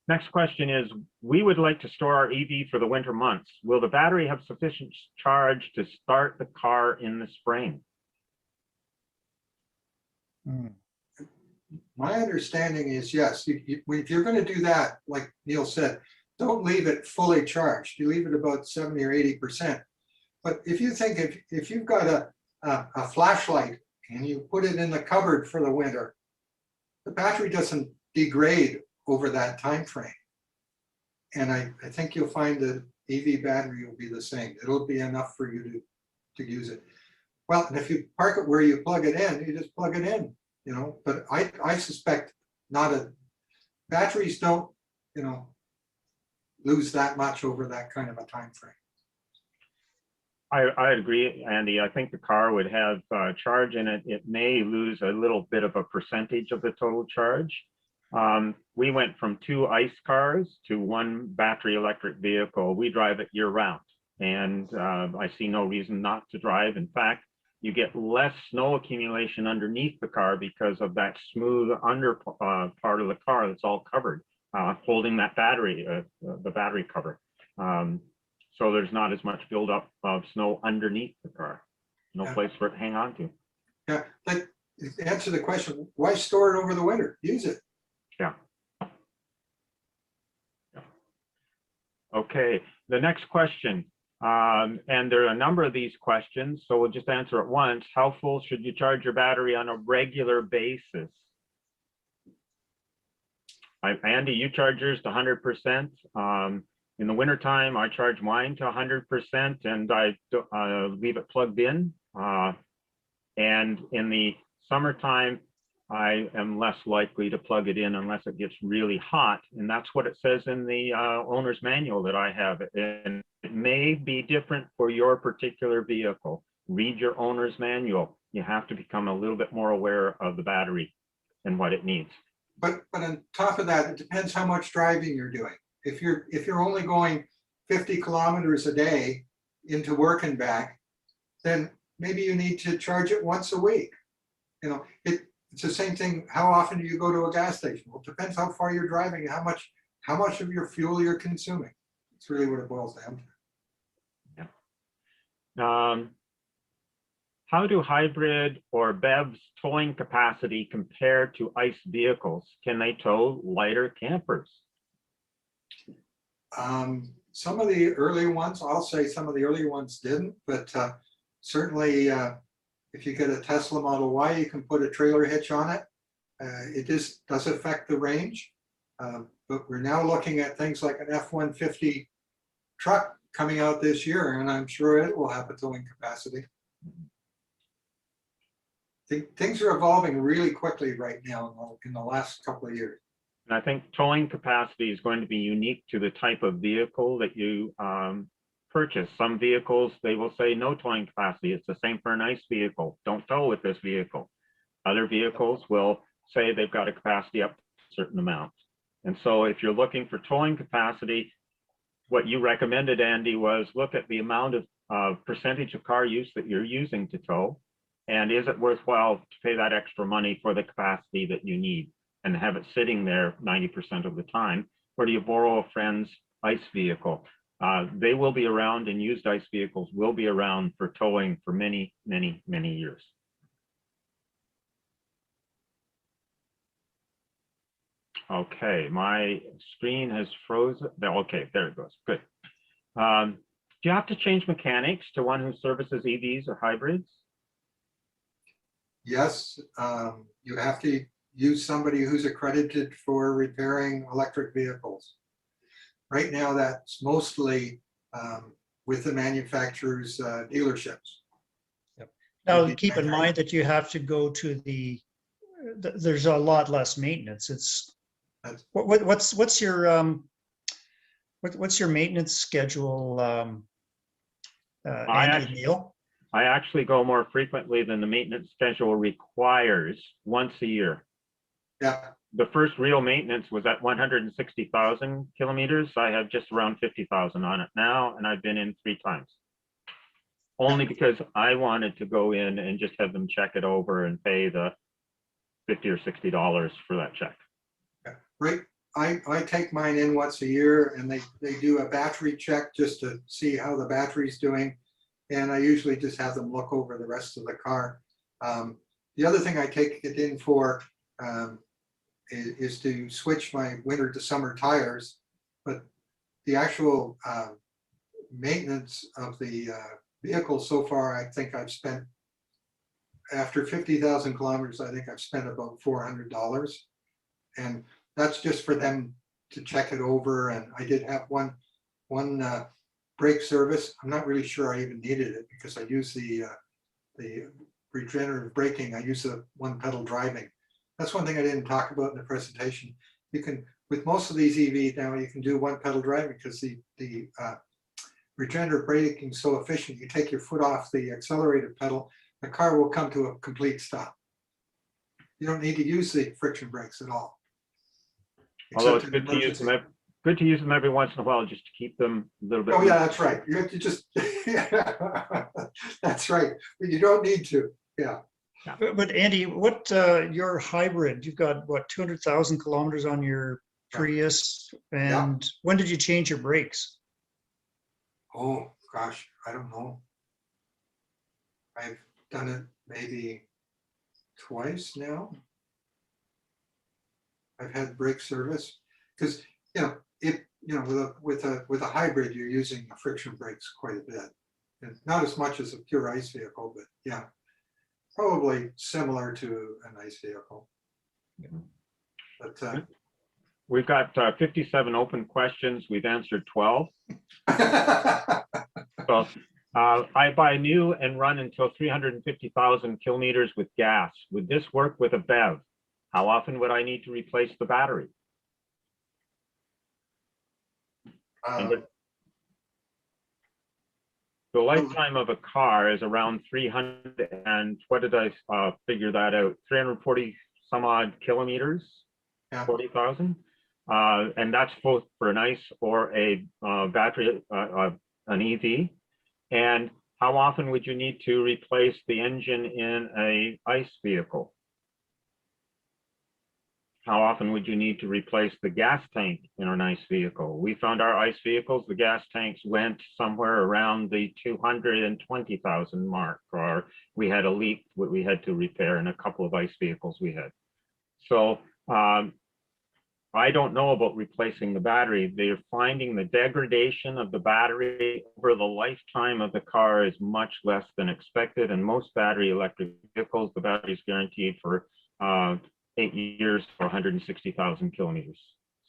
Next question is, we would like to store our EV for the winter months. Will the battery have sufficient charge to start the car in the spring? My understanding is yes. If you're going to do that, like Neil said, don't leave it fully charged. You leave it about 70 or 80%. But if you think if you've got a flashlight and you put it in the cupboard for the winter, the battery doesn't degrade over that time frame. And I think you'll find the EV battery will be the same. It'll be enough for you to use it. Well, and if you park it where you plug it in, you just plug it in, but I suspect batteries don't, lose that much over that kind of a time frame. I agree, Andy. I think the car would have charge in it. It may lose a little bit of a percentage of the total charge. We went from 2 ICE cars to 1 battery electric vehicle. We drive it year round, and I see no reason not to drive. In fact, you get less snow accumulation underneath the car because of that smooth under part of the car that's all covered, holding that battery, the battery cover. So there's not as much buildup of snow underneath the car. No place for it to hang on to. Yeah, but to answer the question, why store it over the winter? Use it. Yeah. Okay, the next question, and there are a number of these questions, so we'll just answer it once. How full should you charge your battery on a regular basis? Andy, you charge yours to 100%. In the wintertime, I charge mine to 100% and I leave it plugged in. And in the summertime, I am less likely to plug it in unless it gets really hot. And that's what it says in the owner's manual that I have. And it may be different for your particular vehicle. Read your owner's manual. You have to become a little bit more aware of the battery and what it needs. But on top of that, it depends how much driving you're doing. If you're only going 50 kilometers a day into work and back, then maybe you need to charge it once a week. It's the same thing. How often do you go to a gas station? Well, it depends how far you're driving and how much of your fuel you're consuming. It's really what it boils down to. Yeah. How do hybrid or BEVs towing capacity compare to ICE vehicles? Can they tow lighter campers? Some of the early ones, I'll say some of the early ones didn't, but certainly if you get a Tesla Model Y, you can put a trailer hitch on it. It just does affect the range, but we're now looking at things like an F-150 truck coming out this year, and I'm sure it will have a towing capacity. Things are evolving really quickly right now in the last couple of years. And I think towing capacity is going to be unique to the type of vehicle that you purchase. Some vehicles, they will say no towing capacity. It's the same for an ICE vehicle. Don't tow with this vehicle. Other vehicles will say they've got a capacity up to a certain amount. And so if you're looking for towing capacity, what you recommended, Andy, was look at the amount of percentage of car use that you're using to tow. And is it worthwhile to pay that extra money for the capacity that you need and have it sitting there 90% of the time? Or do you borrow a friend's ICE vehicle? They will be around, and used ICE vehicles will be around for towing for many, many, many years. Okay, my screen has frozen. Okay, there it goes. Good. Do you have to change mechanics to one who services EVs or hybrids? Yes, you have to use somebody who's accredited for repairing electric vehicles. Right now, that's mostly with the manufacturers' dealerships. Now, keep in mind that you have to go to there's a lot less maintenance. What's your maintenance schedule, Andy, Neil? I actually go more frequently than the maintenance schedule requires, once a year. Yeah. The first real maintenance was at 160,000 kilometers. I have just around 50,000 on it now, and I've been in 3 times. Only because I wanted to go in and just have them check it over and pay the $50 or $60 for that check. Right. I take mine in once a year, and they do a battery check just to see how the battery's doing. And I usually just have them look over the rest of the car. The other thing I take it in for is to switch my winter to summer tires. But the actual maintenance of the vehicle so far, I think I've spent, after 50,000 kilometers, I think I've spent about $400. And that's just for them to check it over. And I did have one brake service. I'm not really sure I even needed it because I use the regenerative braking. I use the one pedal driving. That's one thing I didn't talk about in the presentation. You can, with most of these EVs now, you can do one pedal driving because the regenerative braking is so efficient. You take your foot off the accelerator pedal, the car will come to a complete stop. You don't need to use the friction brakes at all. Although it's good to use them. Good to use them every once in a while just to keep them a little bit. Oh yeah, that's right. You have to just, that's right. But you don't need to, yeah. But Andy, what your hybrid, you've got what, 200,000 kilometers on your Prius, and when did you change your brakes? Oh gosh, I don't know. I've done it maybe twice now. I've had brake service because with a hybrid, you're using the friction brakes quite a bit, and not as much as a pure ICE vehicle, but yeah, probably similar to an ICE vehicle. But we've got 57 open questions. We've answered 12. So I buy new and run until 350,000 kilometers with gas. Would this work with a BEV? How often would I need to replace the battery? The lifetime of a car is around 300 and what did I figure that out? 340 some odd kilometers, 40,000. And that's both for an ICE or a battery, an EV. And how often would you need to replace the engine in a ICE vehicle? How often would you need to replace the gas tank in an ICE vehicle? We found our ICE vehicles, the gas tanks went somewhere around the 220,000 mark, or we had a leak that we had to repair in a couple of ICE vehicles we had. So I don't know about replacing the battery. They're finding the degradation of the battery over the lifetime of the car is much less than expected. And most battery electric vehicles, the battery is guaranteed for 8 years for 160,000 kilometers.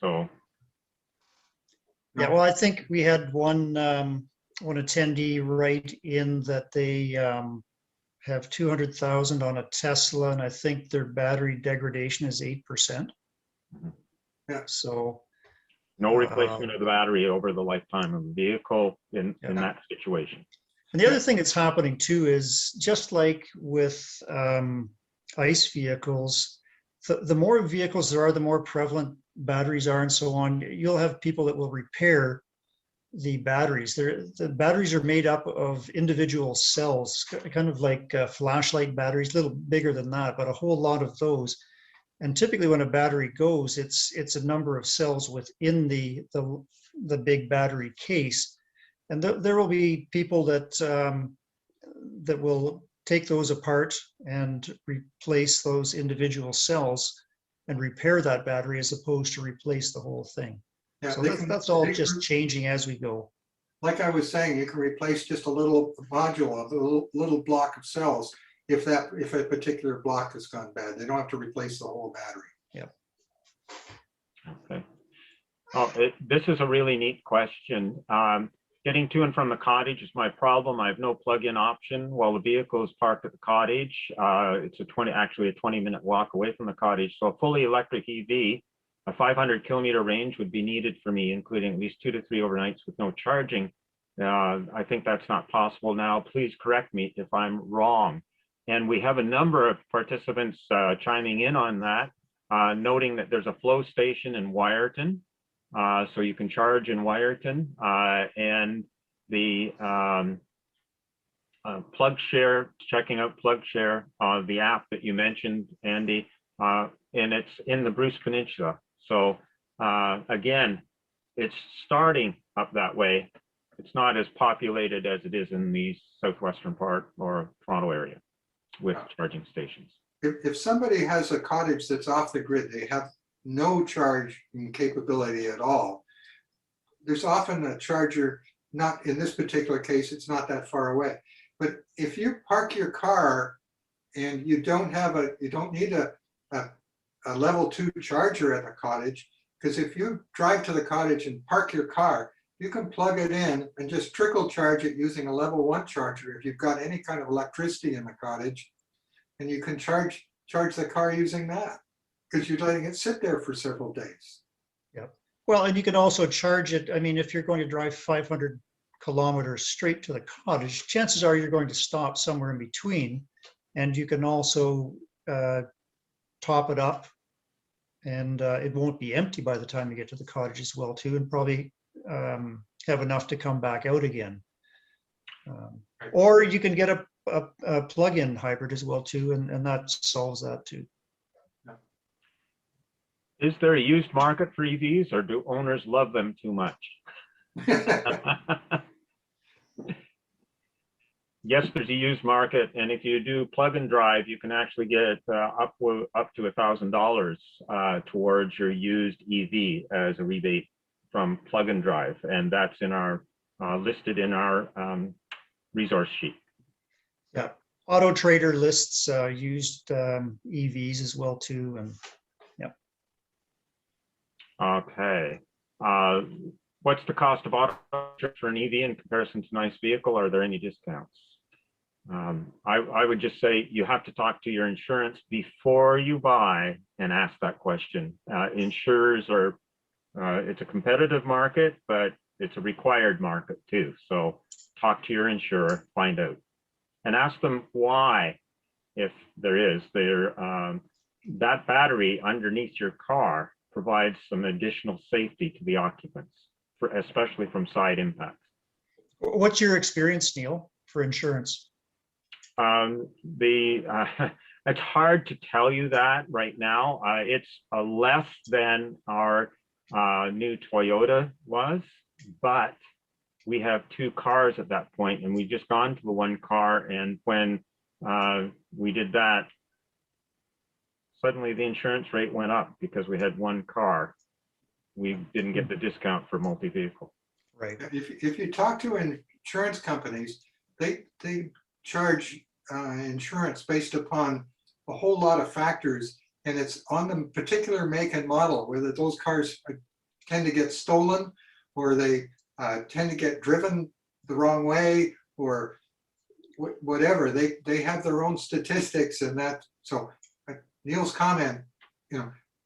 So. Yeah, well, I think we had one attendee write in that they have 200,000 on a Tesla, and I think their battery degradation is 8%. Mm-hmm. Yeah. So. No replacement of the battery over the lifetime of the vehicle in that situation. And the other thing that's happening too is just like with ICE vehicles, the more vehicles there are, the more prevalent batteries are and so on. You'll have people that will repair the batteries. The batteries are made up of individual cells, kind of like flashlight batteries, a little bigger than that, but a whole lot of those. And typically when a battery goes, it's a number of cells within the big battery case. And there will be people that that will take those apart and replace those individual cells. and repair that battery as opposed to replace the whole thing. Yeah, So they that's all they just can- changing as we go. Like I was saying, you can replace just a little module of a little block of cells if a particular block has gone bad. They don't have to replace the whole battery. Okay. Oh, this is a really neat question. Getting to and from the cottage is my problem. I have no plug-in option while the vehicle is parked at the cottage. It's actually a 20-minute walk away from the cottage. So a fully electric EV, a 500-kilometer range would be needed for me, including at least 2 to 3 overnights with no charging. I think that's not possible now. Please correct me if I'm wrong. And we have a number of participants chiming in on that, noting that there's a flow station in Wyerton. So you can charge in Wyerton, and the PlugShare, checking out PlugShare, the app that you mentioned, Andy, and it's in the Bruce Peninsula. So again, it's starting up that way. It's not as populated as it is in the southwestern part or Toronto area with charging stations. If somebody has a cottage that's off the grid, they have no charging capability at all. There's often a charger, not in this particular case, it's not that far away. But if you park your car and you don't need a level 2 charger at the cottage, because if you drive to the cottage and park your car, you can plug it in and just trickle charge it using a level 1 charger if you've got any kind of electricity in the cottage, and you can charge the car using that, because you're letting it sit there for several days. Yeah. Well, and you can also charge it. I mean, if you're going to drive 500 kilometers straight to the cottage, chances are you're going to stop somewhere in between, and you can also top it up, and it won't be empty by the time you get to the cottage as well too, and probably have enough to come back out again. Or you can get a plug-in hybrid as well too, and that solves that too. Is there a used market for EVs, or do owners love them too much? Yes, there's a used market, and if you do plug and drive, you can actually get up to $1,000 towards your used EV as a rebate from plug and drive, and that's in our listed in our resource sheet. Yeah, Auto Trader lists used EVs as well too, and yeah. Okay. What's the cost of auto for an EV in comparison to an ICE vehicle? Are there any discounts? I would just say you have to talk to your insurance before you buy and ask that question. Insurers are, it's a competitive market, but it's a required market too. So talk to your insurer, find out, and ask them why, if there is, that battery underneath your car provides some additional safety to the occupants, especially from side impacts. What's your experience, Neil, for insurance? It's hard to tell you that right now. It's less than our new Toyota was, but we have 2 cars at that point, and we just gone to the 1 car, and when we did that, suddenly the insurance rate went up because we had 1 car. We didn't get the discount for multi-vehicle. Right. If you talk to insurance companies, they charge insurance based upon a whole lot of factors, and it's on the particular make and model, whether those cars tend to get stolen, or they tend to get driven the wrong way, or whatever. They have their own statistics, and that. So Neil's comment,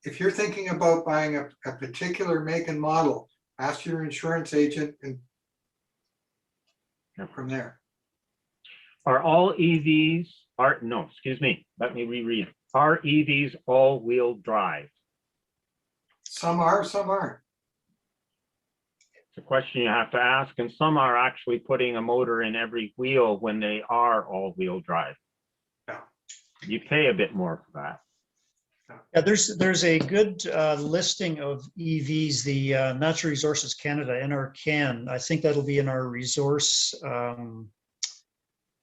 if you're thinking about buying a particular make and model, ask your insurance agent, and from there. Are all EVs, let me reread. Are EVs all-wheel drive? Some are, some aren't. It's a question you have to ask, and some are actually putting a motor in every wheel when they are all-wheel drive. Yeah. You pay a bit more for that. Yeah, there's a good listing of EVs, the Natural Resources Canada, NRCan. I think that'll be in our resource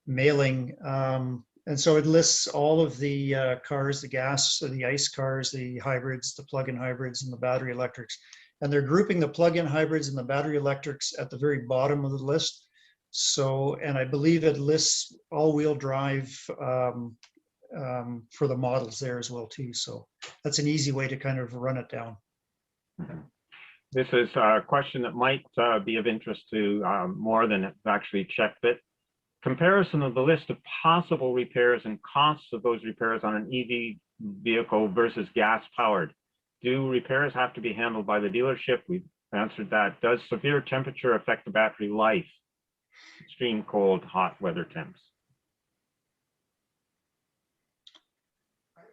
mailing. And so it lists all of the cars, the gas, the ICE cars, the hybrids, the plug-in hybrids, and the battery electrics. And they're grouping the plug-in hybrids and the battery electrics at the very bottom of the list. So, and I believe it lists all-wheel drive for the models there as well too. So that's an easy way to kind of run it down. This is a question that might be of interest to more than have actually checked it. Comparison of the list of possible repairs and costs of those repairs on an EV vehicle versus gas powered. Do repairs have to be handled by the dealership? We've answered that. Does severe temperature affect the battery life? Extreme cold, hot weather temps.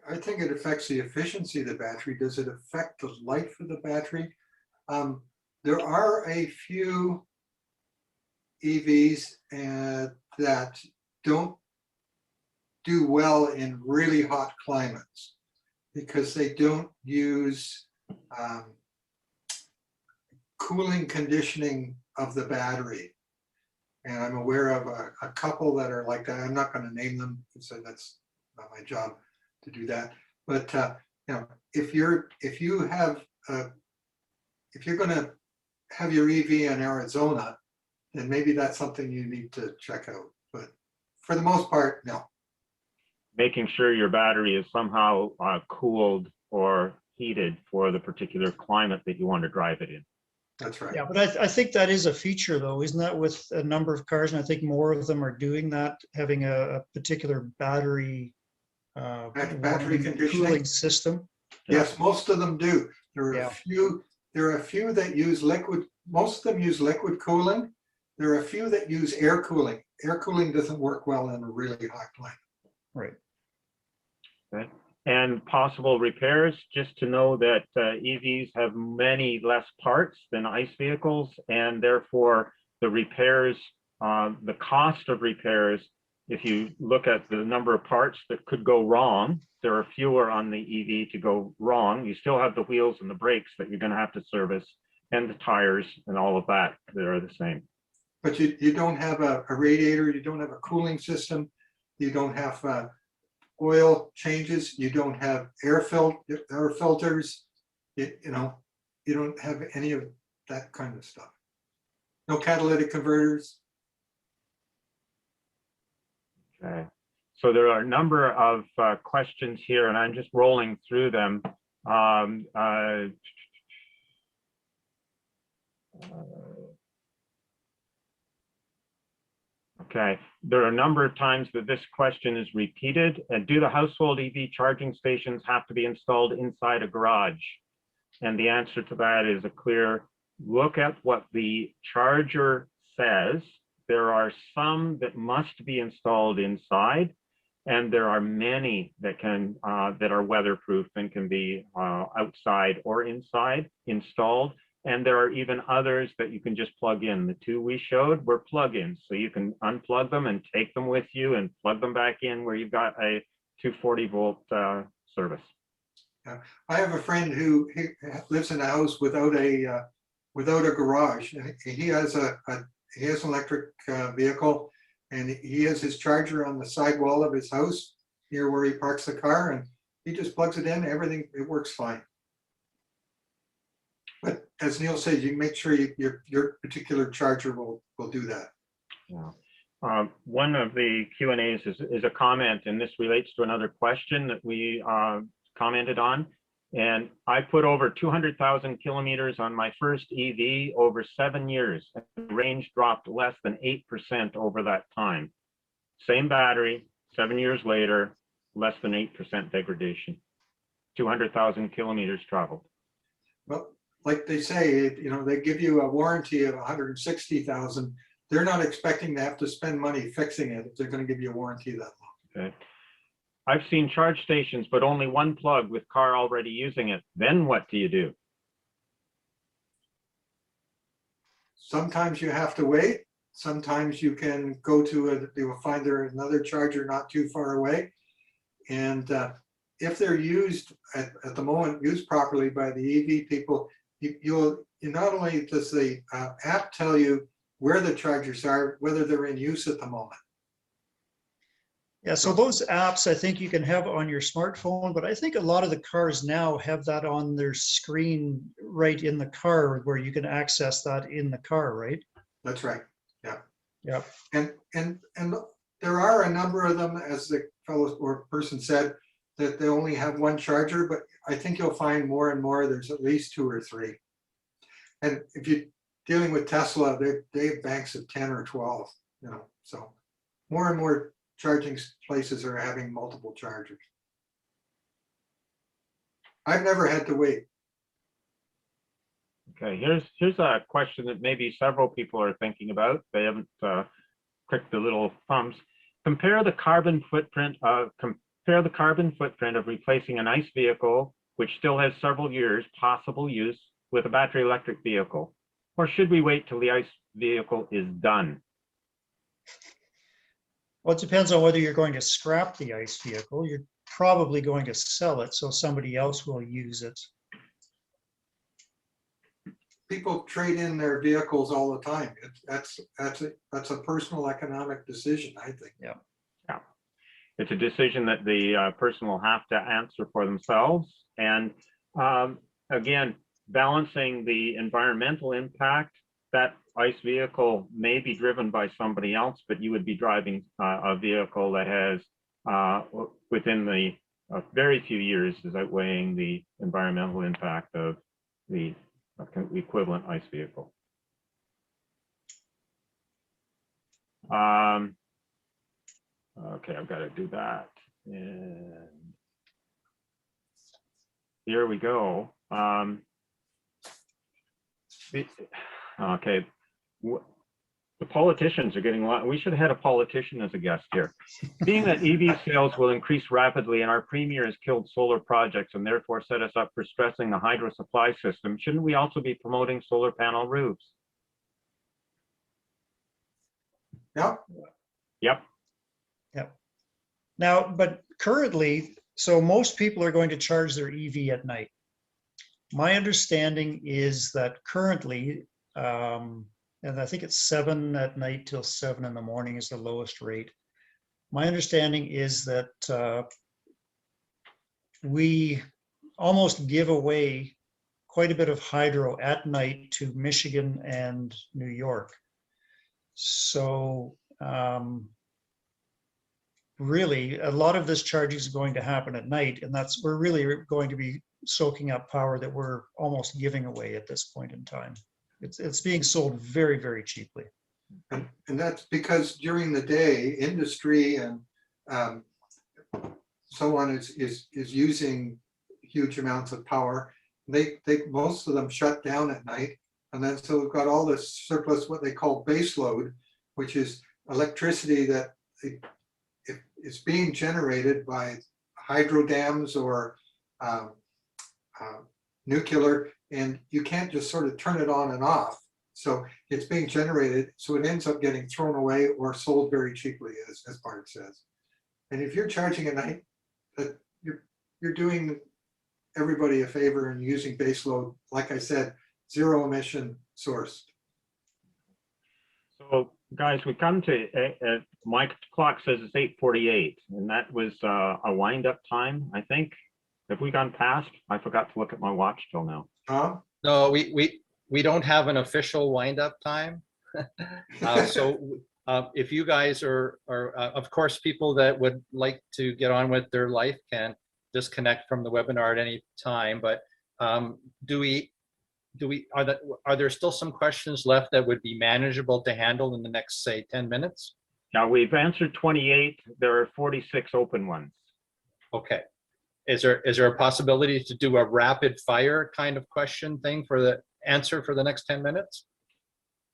I think it affects the efficiency of the battery. Does it affect the life of the battery? There are a few EVs that don't do well in really hot climates because they don't use cooling conditioning of the battery. And I'm aware of a couple that are like that. I'm not going to name them because that's not my job to do that. But you know, if you're going to have your EV in Arizona, then maybe that's something you need to check out. But for the most part, no. Making sure your battery is somehow cooled or heated for the particular climate that you want to drive it in. That's right. Yeah, but I think that is a feature though, isn't that, with a number of cars? And I think more of them are doing that, having a particular battery Battery conditioning cooling system. Yes, most of them do. There are Yeah. a few. There are a few that use liquid. Most of them use liquid cooling. There are a few that use air cooling. Air cooling doesn't work well in a really hot climate. Right. Okay. And possible repairs, just to know that EVs have many less parts than ICE vehicles, and therefore the repairs, the cost of repairs, if you look at the number of parts that could go wrong, there are fewer on the EV to go wrong. You still have the wheels and the brakes that you're going to have to service, and the tires and all of that that are the same. But you don't have a radiator, you don't have a cooling system, you don't have oil changes, you don't have air filters, you don't have any of that kind of stuff. No catalytic converters. Okay. So there are a number of questions here, and I'm just rolling through them. Okay, there are a number of times that this question is repeated. And do the household EV charging stations have to be installed inside a garage? And the answer to that is a clear look at what the charger says. There are some that must be installed inside, and there are many that can that are weatherproof and can be outside or inside installed. And there are even others that you can just plug in. The two we showed were plug-ins, so you can unplug them and take them with you and plug them back in where you've got a 240-volt service. I have a friend who lives in a house without a garage. He has an electric vehicle, and he has his charger on the side wall of his house near where he parks the car, and he just plugs it in. Everything, it works fine. But as Neil said, you make sure your particular charger will do that. Yeah. One of the Q&As is a comment, and this relates to another question that we commented on. And I put over 200,000 kilometers on my first EV over 7 years, and the range dropped less than 8% over that time. Same battery, 7 years later, less than 8% degradation. 200,000 kilometers traveled. Well, like they say, they give you a warranty of 160,000. They're not expecting to have to spend money fixing it if they're going to give you a warranty that long. Okay. I've seen charge stations, but only one plug with car already using it. Then what do you do? Sometimes you have to wait. Sometimes you can go to you will find there's another charger not too far away. And if they're used at the moment, used properly by the EV people, you not only does the app tell you where the chargers are, whether they're in use at the moment. Yeah, so those apps I think you can have on your smartphone, but I think a lot of the cars now have that on their screen right in the car where you can access that in the car, right? That's right. Yeah. Yeah. And there are a number of them, as the fellow or person said, that they only have one charger, but I think you'll find more and more, there's at least 2 or 3. And if you're dealing with Tesla, they have banks of 10 or 12, you know, so more and more charging places are having multiple chargers. I've never had to wait. Okay, here's a question that maybe several people are thinking about. They haven't clicked the little thumbs. Compare the carbon footprint of replacing an ICE vehicle, which still has several years possible use, with a battery electric vehicle. Or should we wait till the ICE vehicle is done? Well, it depends on whether you're going to scrap the ICE vehicle. You're probably going to sell it, so somebody else will use it. People trade in their vehicles all the time. That's a personal economic decision, I think. Yeah. It's a decision that the person will have to answer for themselves. And again, balancing the environmental impact, that ICE vehicle may be driven by somebody else, but you would be driving a vehicle that has within the very few years is outweighing the environmental impact of the equivalent ICE vehicle. Okay, I've got to do that. And here we go. Okay, the politicians are getting a lot. We should have had a politician as a guest here. Being that EV sales will increase rapidly and our premier has killed solar projects and therefore set us up for stressing the hydro supply system, shouldn't we also be promoting solar panel roofs? Yep. Yep. Yep. Now, but currently, so most people are going to charge their EV at night. My understanding is that currently, and I think it's 7 at night till 7 in the morning is the lowest rate. My understanding is that we almost give away quite a bit of hydro at night to Michigan and New York. So really, a lot of this charging is going to happen at night, and we're really going to be soaking up power that we're almost giving away at this point in time. It's being sold very, very cheaply. And that's because during the day, industry and so on is using huge amounts of power. Most of them shut down at night. And then so we've got all this surplus, what they call base load, which is electricity that is being generated by hydro dams or nuclear, and you can't just sort of turn it on and off. So it's being generated, so it ends up getting thrown away or sold very cheaply, as Bart says. And if you're charging at night, you're doing everybody a favor and using base load, like I said, zero emission source. So guys, we come to, my clock says it's 8:48, and that was a wind up time, I think. Have we gone past? I forgot to look at my watch till now. No, we don't have an official wind up time. So if you guys are of course, people that would like to get on with their life can disconnect from the webinar at any time. But are there still some questions left that would be manageable to handle in the next, say, 10 minutes? Now we've answered 28. There are 46 open ones. Okay. Is there a possibility to do a rapid fire kind of question thing for the answer for the next 10 minutes?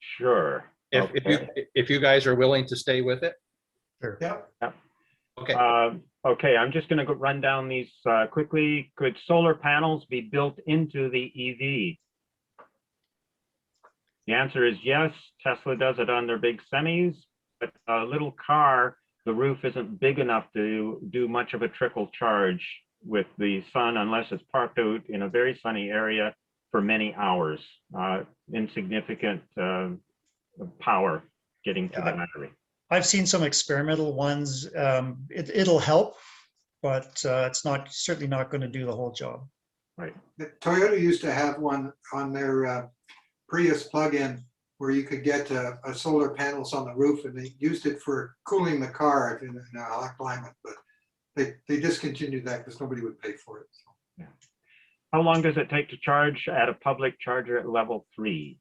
Sure. If you guys are willing to stay with it. Sure. Yeah. Okay. Okay, I'm just going to run down these quickly. Could solar panels be built into the EV? The answer is yes. Tesla does it on their big semis, but a little car, the roof isn't big enough to do much of a trickle charge with the sun unless it's parked out in a very sunny area for many hours. Insignificant power getting to the battery. I've seen some experimental ones. It'll help, but it's certainly not going to do the whole job. Right. Toyota used to have one on their Prius plug-in where you could get a solar panels on the roof, and they used it for cooling the car in a hot climate, but they discontinued that because nobody would pay for it. So. Yeah. How long does it take to charge at a public charger at level 3?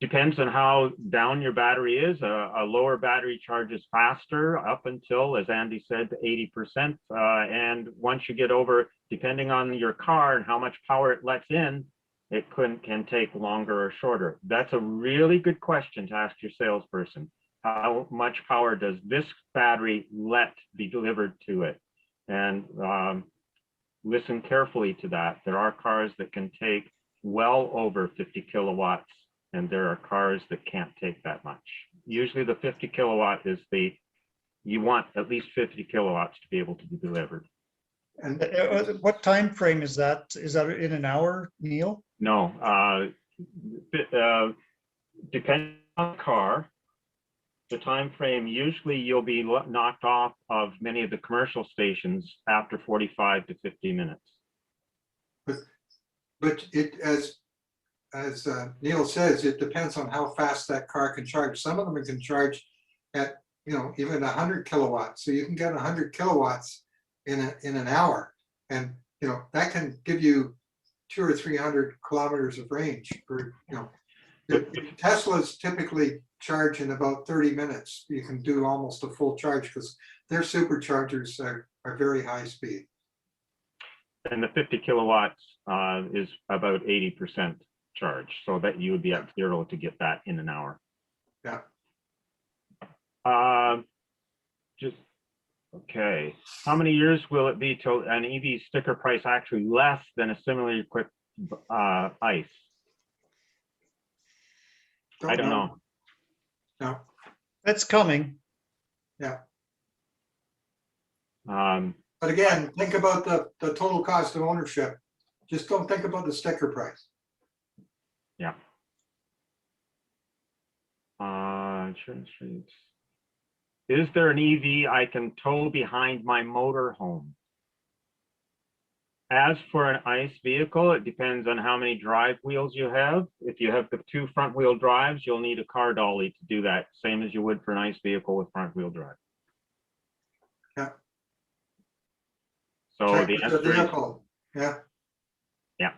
Depends on how down your battery is. A lower battery charges faster up until, as Andy said, 80%. And once you get over, depending on your car and how much power it lets in, it can take longer or shorter. That's a really good question to ask your salesperson. How much power does this battery let be delivered to it? And listen carefully to that. There are cars that can take well over 50 kilowatts, and there are cars that can't take that much. Usually the 50 kilowatt is you want at least 50 kilowatts to be able to be delivered. And What time frame is that? Is that in an hour, Neil? No, depending on the car, the time frame, usually you'll be knocked off of many of the commercial stations after 45 to 50 minutes. but it as Neil says, it depends on how fast that car can charge. Some of them can charge at even 100 kilowatts. So you can get 100 kilowatts in an hour, and that can give you 200 or 300 kilometers of range. For Teslas typically charge in about 30 minutes. You can do almost a full charge because their superchargers are very high speed. And the 50 kilowatts is about 80% charge, so that you would be at 0 to get that in an hour. Yeah. Just okay. How many years will it be till an EV sticker price actually less than a similarly equipped ICE? I don't know. No. That's coming. Yeah. Um, But again, think about the total cost of ownership. Just don't think about the sticker price. yeah. Insurance rates. Is there an EV I can tow behind my motorhome? As for an ICE vehicle, it depends on how many drive wheels you have. If you have the 2 front wheel drives, you'll need a car dolly to do that, same as you would for an ICE vehicle with front wheel drive. Yeah. So Check the with answer the is, vehicle. Yeah. yeah.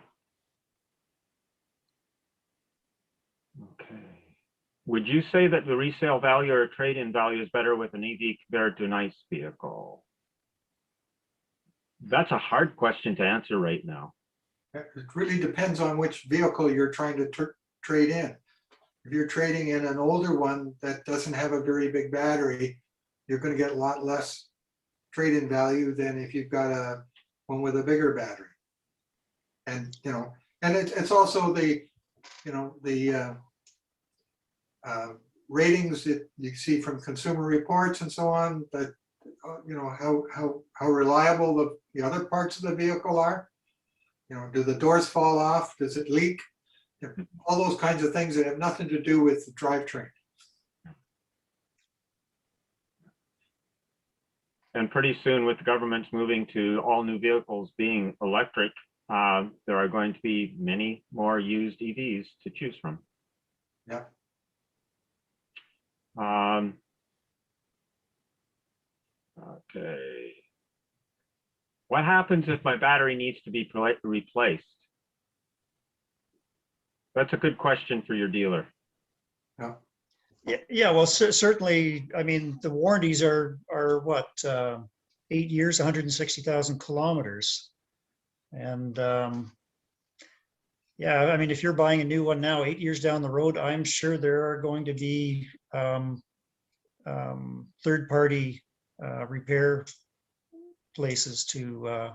Okay. Would you say that the resale value or trade-in value is better with an EV compared to an ICE vehicle? That's a hard question to answer right now. It really depends on which vehicle you're trying to trade in. If you're trading in an older one that doesn't have a very big battery, you're going to get a lot less trade-in value than if you've got one with a bigger battery. And and it's also the ratings that you see from Consumer Reports and so on, that how reliable the other parts of the vehicle are. Do the doors fall off? Does it leak? All those kinds of things that have nothing to do with the drivetrain. And pretty soon, with the government moving to all new vehicles being electric, there are going to be many more used EVs to choose from. Yeah. Okay. What happens if my battery needs to be replaced? That's a good question for your dealer. Yeah. Yeah, well, certainly, I mean, the warranties are what, 8 years, 160,000 kilometers. And yeah, I mean, if you're buying a new one now, 8 years down the road, I'm sure there are going to be third-party repair places to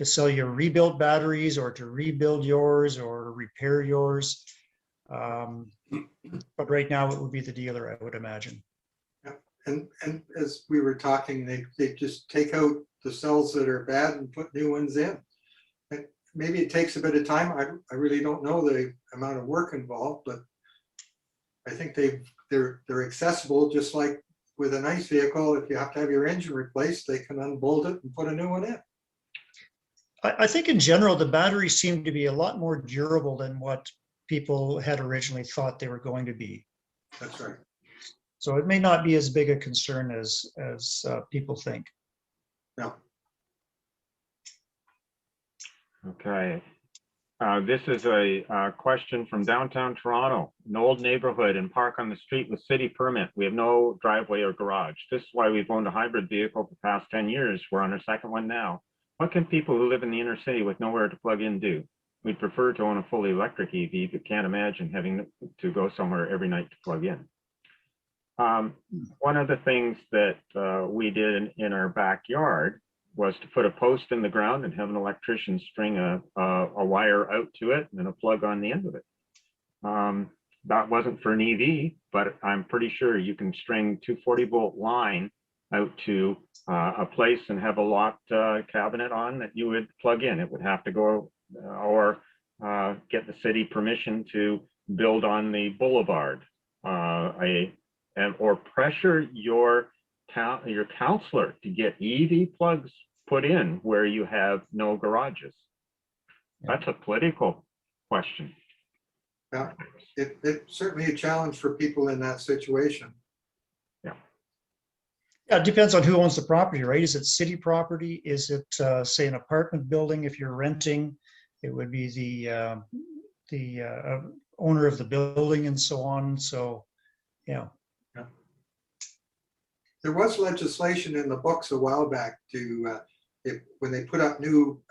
sell your rebuilt batteries or to rebuild yours or repair yours. But right now it would be the dealer, I would imagine. Yeah. And as we were talking, they just take out the cells that are bad and put new ones in. And maybe it takes a bit of time. I really don't know the amount of work involved, but I think they're accessible, just like with a nice vehicle. If you have to have your engine replaced, they can unbolt it and put a new one in. I think in general, the batteries seem to be a lot more durable than what people had originally thought they were going to be. That's right. So it may not be as big a concern as people think. No. Okay. This is a question from downtown Toronto, an old neighborhood and park on the street with city permit. We have no driveway or garage. This is why we've owned a hybrid vehicle for the past 10 years. We're on our second one now. What can people who live in the inner city with nowhere to plug in do? We'd prefer to own a fully electric EV, but can't imagine having to go somewhere every night to plug in. One of the things that we did in our backyard was to put a post in the ground and have an electrician string a wire out to it and then a plug on the end of it. That wasn't for an EV, but I'm pretty sure you can string 240-volt line out to a place and have a locked cabinet on that you would plug in. It would have to go or get the city permission to build on the boulevard, or pressure your counselor to get EV plugs put in where you have no garages. That's a political question. Yeah, it's certainly a challenge for people in that situation. Yeah, it depends on who owns the property, right? Is it city property? Is it, say, an apartment building? If you're renting, it would be the owner of the building and so on. So, yeah. There was legislation in the books a while back to, when they put up new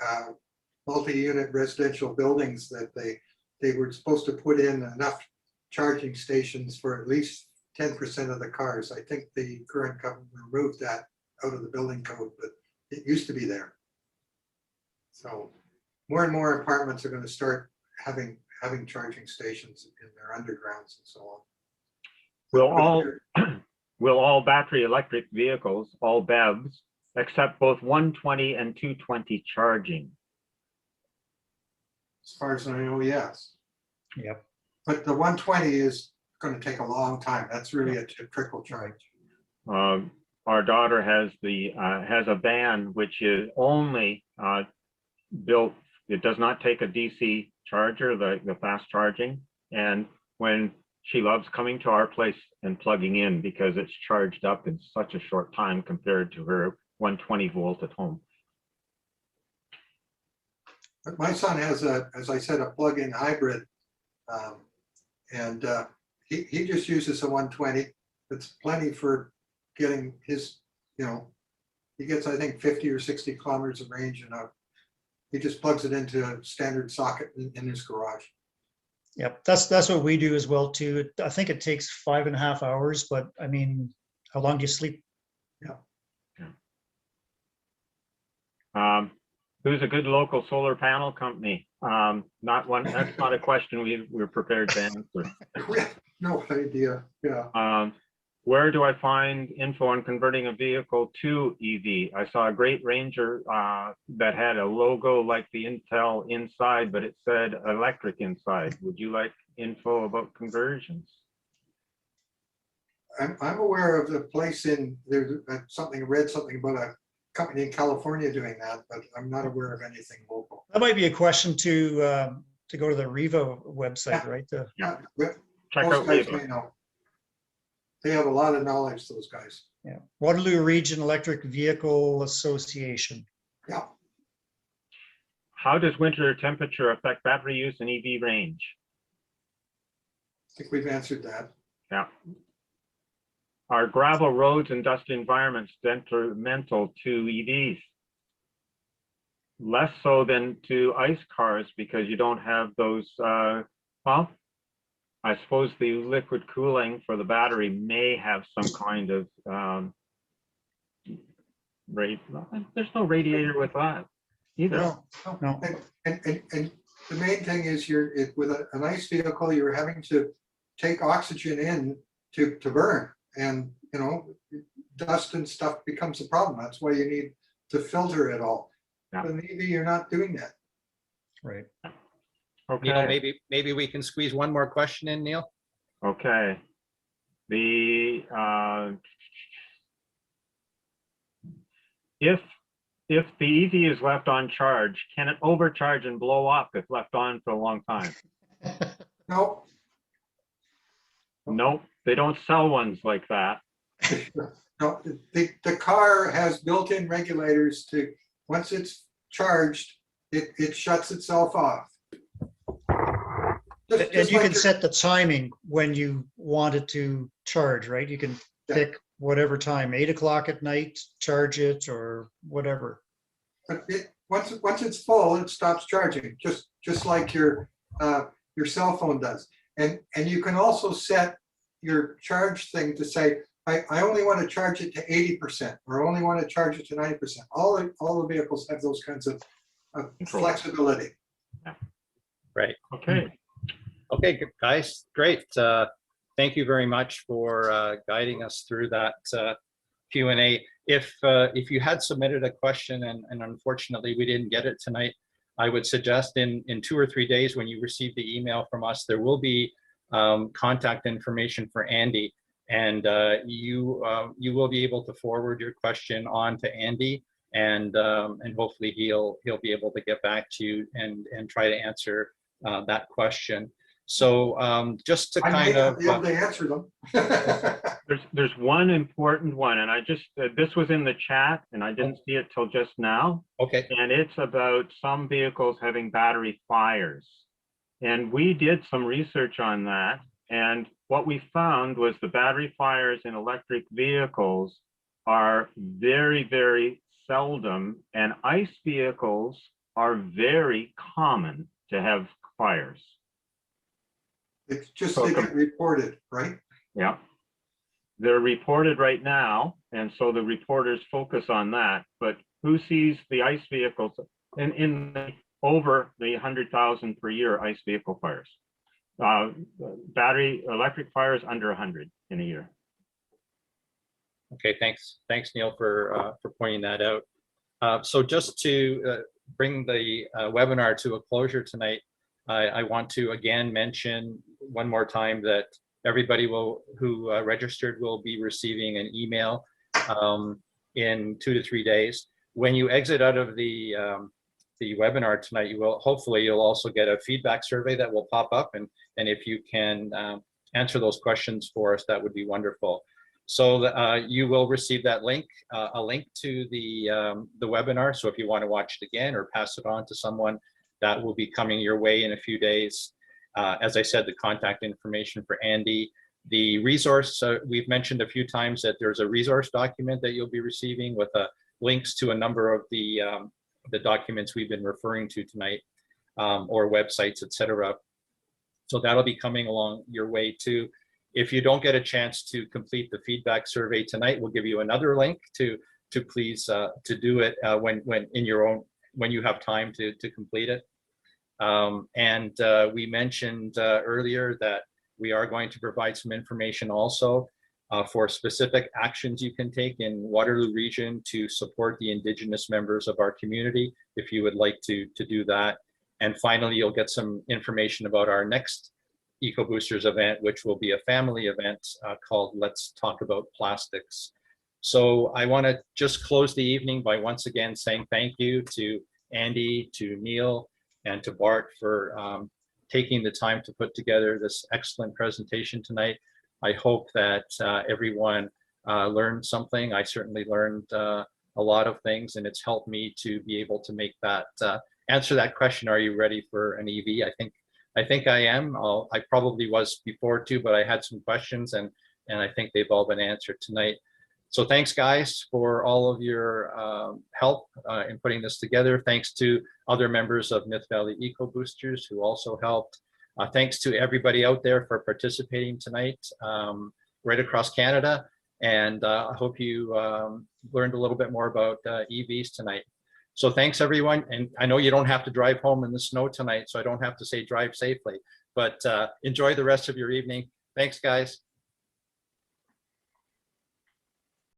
multi-unit residential buildings, that they were supposed to put in enough charging stations for at least 10% of the cars. I think the current government removed that out of the building code, but it used to be there. So more and more apartments are going to start having charging stations in their undergrounds and so on. Will all battery electric vehicles, all BEVs, accept both 120 and 220 charging? As far as I know, yes. Yep. But the 120 is going to take a long time. That's really a trickle charge. Our daughter has a van which is only built. It does not take a DC charger, the fast charging, and when she loves coming to our place and plugging in because it's charged up in such a short time compared to her 120 volt at home. But my son has as I said, a plug-in hybrid, and he just uses a 120. It's plenty for getting his, he gets, I think, 50 or 60 kilometers of range, and he just plugs it into a standard socket in his garage. Yep, that's what we do as well too. I think it takes 5.5 hours, but I mean, how long do you sleep? Who's a good local solar panel company? Not one. That's not a question we're prepared to answer. No idea. Yeah. Where do I find info on converting a vehicle to EV? I saw a great Ranger that had a logo like the Intel inside, but it said electric inside. Would you like info about conversions? I'm aware of the place there's something, read something about a company in California doing that, but I'm not aware of anything local. That might be a question to go to the Revo website, right? Check out guys Revo. may know. They have a lot of knowledge, those guys. Yeah, Waterloo Region Electric Vehicle Association. Yeah. How does winter temperature affect battery use and EV range? I think we've answered that. Yeah. Are gravel roads and dusty environments detrimental to EVs? Less so than to ICE cars because you don't have those, well, I suppose the liquid cooling for the battery may have some kind of there's no radiator with that either. No. And the main thing is with an ICE vehicle, you're having to take oxygen in to burn, and dust and stuff becomes a problem. That's why you need to filter it all. Yeah. But maybe you're not doing that. Right. Okay. Neil, maybe we can squeeze one more question in, Neil. Okay. The if the EV is left on charge, can it overcharge and blow up if left on for a long time? No, Nope, they don't sell ones like that. no, the car has built-in regulators to, once it's charged, it shuts itself off. And you like can set the timing when you want it to charge, right? You can pick whatever time, 8 o'clock at night, charge it or whatever. But once it's full, it stops charging, just like your cell phone does. And you can also set your charge thing to say, I only want to charge it to 80%, or only want to charge it to 90%. All the vehicles have those kinds of flexibility. Right. Okay. Okay, guys, great. Thank you very much for guiding us through that Q&A. If you had submitted a question and unfortunately we didn't get it tonight, I would suggest in 2 or 3 days when you receive the email from us, there will be contact information for Andy, and you will be able to forward your question on to Andy, and hopefully he'll be able to get back to you and try to answer that question. So just to kind of be able to answer them. There's one important one, and I just this was in the chat, and I didn't see it till just now. Okay. And it's about some vehicles having battery fires. And we did some research on that, and what we found was the battery fires in electric vehicles are very, very seldom, and ICE vehicles are very common to have fires. It's just they get reported, right? Yeah. They're reported right now, and so the reporters focus on that. But who sees the ICE vehicles in over the 100,000 per year ICE vehicle fires? Battery electric fires under 100 in a year. Okay, thanks, Neil, for pointing that out. So just to bring the webinar to a closure tonight, I want to again mention one more time that everybody who registered will be receiving an email in 2 to 3 days. When you exit out of the webinar tonight, you'll also get a feedback survey that will pop up, and if you can answer those questions for us, that would be wonderful. So you will receive that link, a link to the webinar. So if you want to watch it again or pass it on to someone, that will be coming your way in a few days. As I said, the contact information for Andy, the resource, we've mentioned a few times that there's a resource document that you'll be receiving with links to a number of the documents we've been referring to tonight, or websites, etc. So that'll be coming along your way too. If you don't get a chance to complete the feedback survey tonight, we'll give you another link to please to do it when you have time to complete it. We mentioned earlier that we are going to provide some information also for specific actions you can take in Waterloo region to support the Indigenous members of our community, if you would like to do that. And finally, you'll get some information about our next EcoBoosters event, which will be a family event called Let's Talk About Plastics. So I want to just close the evening by once again saying thank you to Andy, to Neil, and to Bart for taking the time to put together this excellent presentation tonight. I hope that everyone learned something. I certainly learned a lot of things, and it's helped me to be able to make that answer that question. Are you ready for an EV? I think I am. I probably was before too, but I had some questions, and I think they've all been answered tonight. So thanks, guys, for all of your help in putting this together. Thanks to other members of Myth Valley EcoBoosters who also helped. Thanks to everybody out there for participating tonight right across Canada. And I hope you learned a little bit more about EVs tonight. So thanks, everyone. And I know you don't have to drive home in the snow tonight, so I don't have to say drive safely, but enjoy the rest of your evening. Thanks, guys.